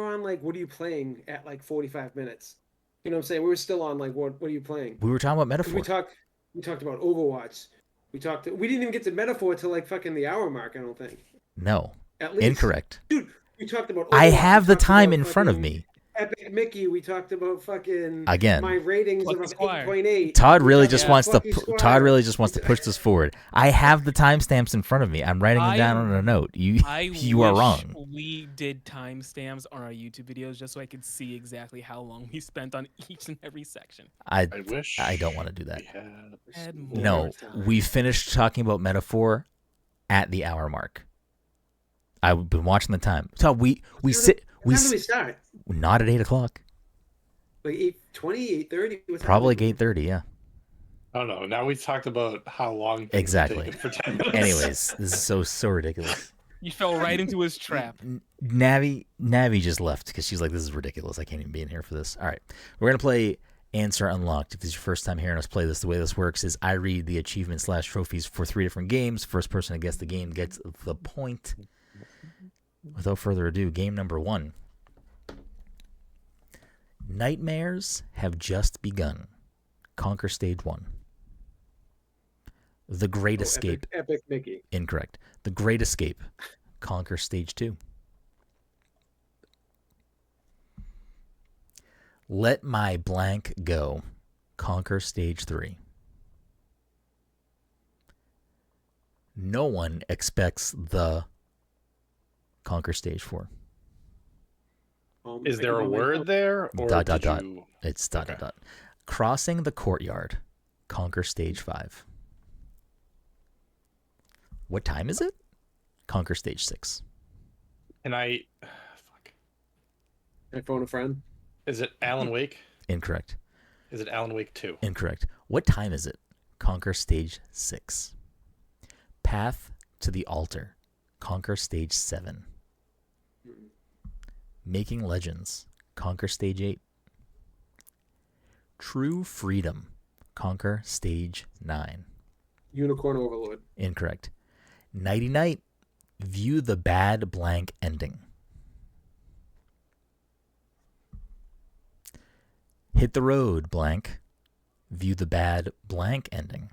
A: on like, what are you playing at like 45 minutes? You know what I'm saying? We were still on like, what are you playing?
B: We were talking about Metaphor.
A: We talked about Overwatch. We didn't even get to Metaphor till like fucking the hour mark, I don't think.
B: No.
A: At least.
B: Incorrect.
A: Dude, we talked about Overwatch.
B: I have the time in front of me.
A: Epic Mickey, we talked about fucking
B: again.
A: My ratings of 8.8.
B: Todd really just wants to push this forward. I have the timestamps in front of me. I'm writing them down on a note. You are wrong.
C: We did timestamps on our YouTube videos just so I could see exactly how long we spent on each and every section.
D: I wish
B: I don't want to do that.
C: No,
B: we finished talking about Metaphor at the hour mark. I've been watching the time. So we sit.
A: When did we start?
B: Not at 8:00.
A: Like 8:20, 8:30.
B: Probably like 8:30. Yeah.
D: Oh no! Now we talked about how long.
B: Exactly.
D: For 10 minutes.
B: Anyways, this is so ridiculous.
C: You fell right into his trap.
B: Navi just left because she's like, this is ridiculous. I can't even be in here for this. All right, we're gonna play Answer Unlocked. If this is your first time hearing us play this, the way this works is I read the achievement/trophies for 3 different games. First person to guess the game gets the point. Without further ado, game number 1. Nightmares have just begun. Conquer stage 1. The Great Escape.
A: Epic Mickey.
B: Incorrect. The Great Escape. Conquer stage 2. Let My Blank Go. Conquer stage 3. No One Expects the Conquer stage 4.
D: Is there a word there? Or
B: dot. It's dot. Crossing the Courtyard. Conquer stage 5. What time is it? Conquer stage 6.
D: Can I
A: phone a friend?
D: Is it Alan Wake?
B: Incorrect.
D: Is it Alan Wake 2?
B: Incorrect. What time is it? Conquer stage 6. Path to the Altar. Conquer stage 7. Making Legends. Conquer stage 8. True Freedom. Conquer stage 9.
A: Unicorn Overlord.
B: Incorrect. Nighty Night. View the Bad Blank Ending. Hit the road, blank. View the bad blank ending.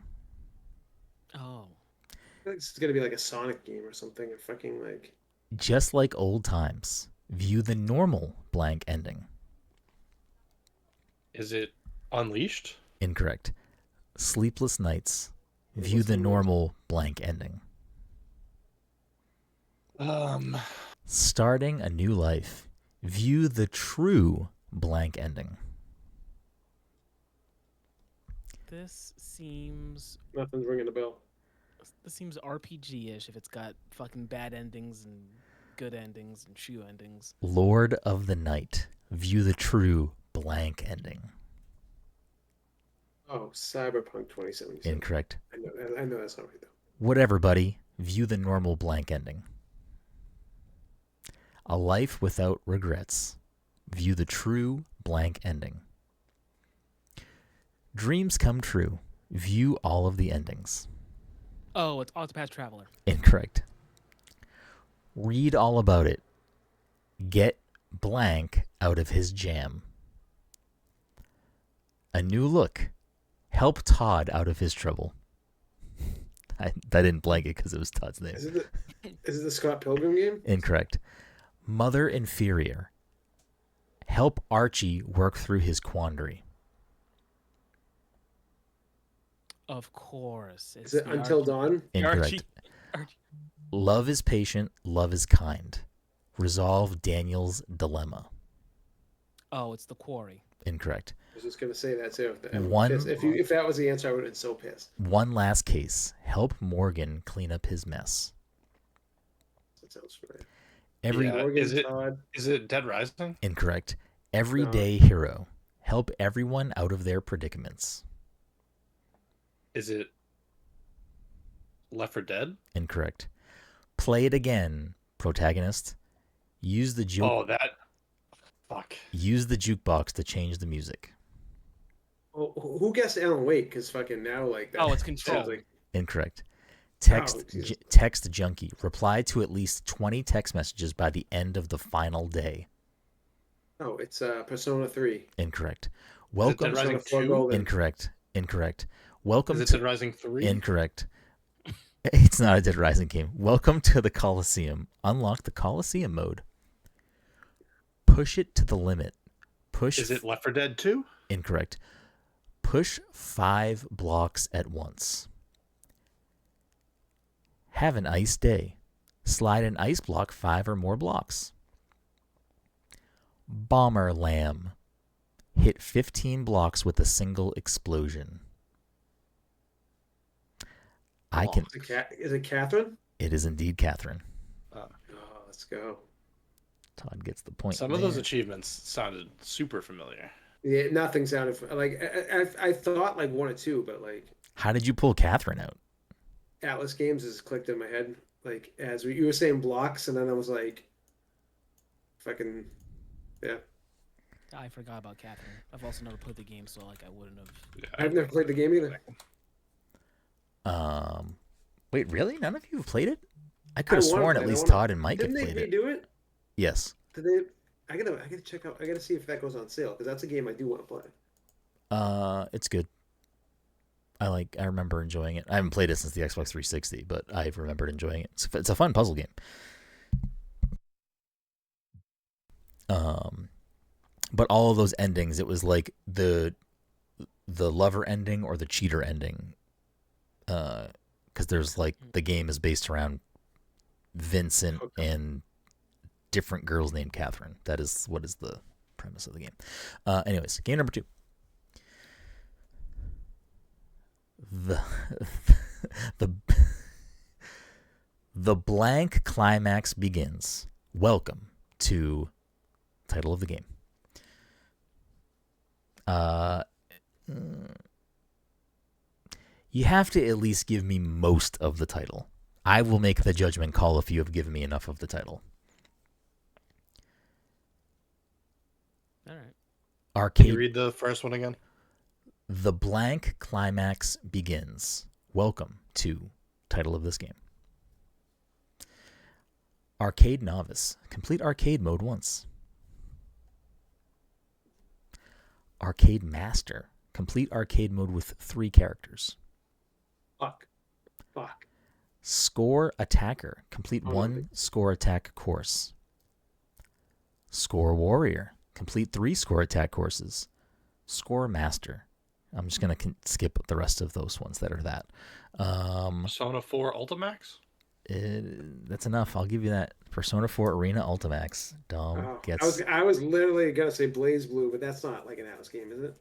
C: Oh.
A: I feel like it's gonna be like a Sonic game or something. Or fucking like.
B: Just like old times. View the normal blank ending.
D: Is it Unleashed?
B: Incorrect. Sleepless nights. View the normal blank ending. Starting a new life. View the true blank ending.
C: This seems
A: Nothing's ringing a bell.
C: RPG-ish if it's got fucking bad endings and good endings and shoe endings.
B: Lord of the Night. View the true blank ending.
A: Oh, Cyberpunk 2077.
B: Incorrect.
A: I know that's not right though.
B: Whatever, buddy. View the normal blank ending. A life without regrets. View the true blank ending. Dreams come true. View all of the endings.
C: Oh, it's Octopath Traveler.
B: Incorrect. Read all about it. Get blank out of his jam. A new look. Help Todd out of his trouble. I didn't blank it because it was Todd's name.
A: Is it the Scott Pilgrim game?
B: Incorrect. Mother Inferior. Help Archie work through his quandary.
C: Of course.
A: Is it Until Dawn?
B: Incorrect.
C: Archie.
B: Love is patient, love is kind. Resolve Daniel's dilemma.
C: Oh, it's The Quarry.
B: Incorrect.
A: I was just gonna say that too.
B: One-
A: If that was the answer, I would have been so pissed.
B: One last case. Help Morgan clean up his mess.
A: That sounds familiar.
B: Every
D: Yeah.
A: Morgan,
D: is
A: Todd.
D: it Dead Rising?
B: Incorrect. Everyday
A: No.
B: hero. Help everyone out of their predicaments.
D: Is it Left 4 Dead?
B: Incorrect. Play it again, protagonist. Use the
D: Fuck.
B: Use the jukebox to change the music.
A: Oh, who guessed Alan Wake? Because fucking now like that.
C: Oh, it's Control.
A: sounds like
B: Incorrect. Text
A: Jesus.
B: text junkie. Reply to at least 20 text messages by the end of the final day.
A: oh, it's Persona 3.
B: Incorrect.
D: Is it
B: Welcome.
D: Dead Rising
A: Persona 4
D: 2?
A: Golden.
B: Incorrect. Welcome
D: Is it
B: to
D: Dead Rising 3?
B: Incorrect. It's not a Dead Rising game. Welcome to the Coliseum. Unlock the Coliseum mode. Push it to the limit.
D: Is it Left 4 Dead 2?
B: Incorrect. Push 5 blocks at once. Have an ice day. Slide an ice block 5 or more blocks. Bomber Lamb. Hit 15 blocks with a single explosion.
A: Is it Catherine?
B: It is indeed Catherine.
A: Oh, let's go.
B: Todd gets the point.
D: Some of those
B: there.
D: achievements sounded super familiar.
A: Yeah, nothing sounded like I thought like 1 or 2, but like
B: How did you pull Catherine out?
A: Atlas Games has clicked in my head. Like as you were saying blocks, and then I was like, fucking, yeah.
C: I forgot about Catherine. I've also never played the game, so like I wouldn't have.
A: I've never played the game either.
B: Wait, really? None of you have played it? I could have
A: I wanna
B: sworn
A: play
B: at
A: it. I
B: least
A: wanna-
B: Todd and Mike had
A: Didn't they
B: played it.
A: redo it?
B: Yes.
A: Did they? I gotta check out. I gotta see if that goes on sale because that's a game I do want to play.
B: It's good. I remember enjoying it. I haven't played it since the Xbox 360, but I've remembered enjoying it. It's a fun puzzle game. But all of those endings, it was like the lover ending or the cheater ending. Because there's like the game is based around Vincent and different girls named Catherine. That is what is the premise of the game. Anyways, game number 2. The blank climax begins. Welcome to title of the game. You have to at least give me most of the title. I will make the judgment call if you have given me enough of the title.
C: All right.
B: Arcade.
D: Can you read the first one again?
B: The blank climax begins. Welcome to title of this game. Arcade novice. Complete arcade mode once. Arcade Master. Complete arcade mode with 3 characters.
A: Fuck.
B: Score Attacker. Complete
A: Oh,
B: 1 score attack course. Score Warrior. Complete 3 score attack courses. Score Master. I'm just going to skip the rest of those ones that are that.
D: Persona 4 Ultimax?
B: That's enough. I'll give you that. Persona 4 Arena Ultimax. Dom gets...
A: I was literally going to say Blaze Blue, but that's not like an Atlas game, is it?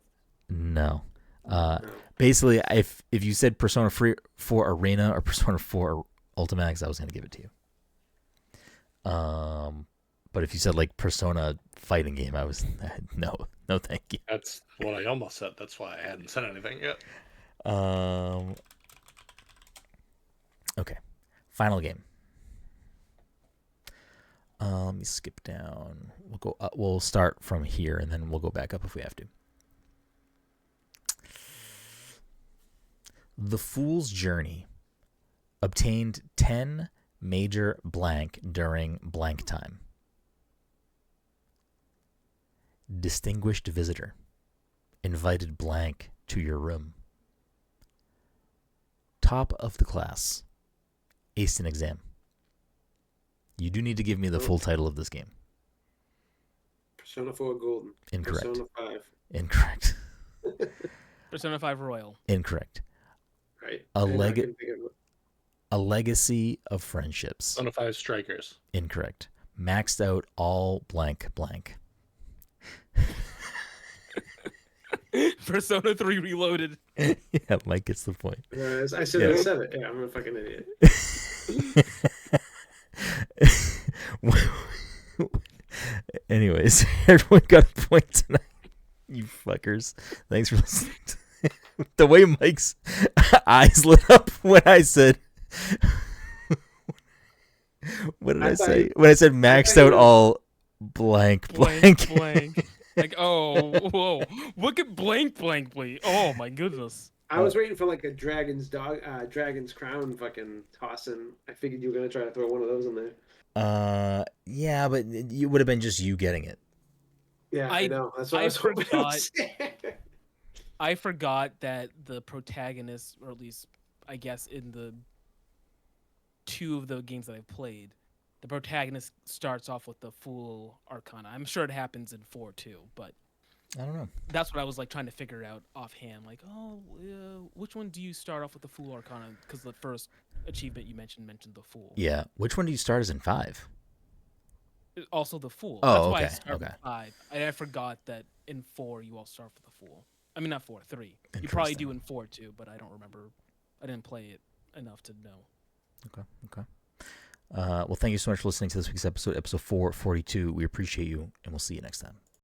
B: No.
A: No.
B: Basically, if you said Persona 4 Arena or Persona 4 Ultimax, I was going to give it to you. But if you said like Persona fighting game, I was no, thank you.
D: That's what I almost said. That's why I hadn't said anything yet.
B: Okay, final game. Let me skip down. We'll go. We'll start from here, and then we'll go back up if we have to. The Fool's Journey obtained 10 major blank during blank time. Distinguished visitor invited blank to your room. Top of the class aced an exam. You do need to give me the full title of this game.
A: Persona 4 Golden.
B: Incorrect.
A: Persona 5.
B: Incorrect.
C: Persona 5 Royal.
B: Incorrect.
A: Right.
B: A Legacy of Friendships.
D: Persona 5 Strikers.
B: Incorrect. Maxed out all blank blank.
C: Persona 3 Reloaded.
B: Yeah, Mike gets the point.
A: I said
B: Yeah.
A: I said it. Yeah, I'm a fucking idiot.
B: Anyways, everyone got a point tonight. You fuckers. Thanks for listening. The way Mike's eyes lit up when I said... What did I say? When I said maxed out all blank.
C: Like, oh, whoa. Look at blank, please. Oh, my goodness.
A: I was waiting for like a dragon's crown fucking tossing. I figured you were gonna try to throw one of those in there.
B: Yeah, but it would have been just you getting it.
A: Yeah, I know. That's what I was hoping to say.
C: I forgot that the protagonist, or at least I guess in the 2 of the games that I've played, the protagonist starts off with the Fool Arcana. I'm sure it happens in 4 too, but
B: I don't know.
C: That's what I was like trying to figure out offhand. Like, which one do you start off with the Fool Arcana? Because the first achievement you mentioned the Fool.
B: Yeah. Which one do you start as in 5?
C: Also the Fool.
B: Oh,
C: That's why
B: okay.
C: I start with 5. I forgot that in 4 you all start with the Fool. I mean, not 4, 3. You probably do in 4 too, but I don't remember. I didn't play it enough to know.
B: Okay. Well, thank you so much for listening to this week's episode 442. We appreciate you, and we'll see you next time.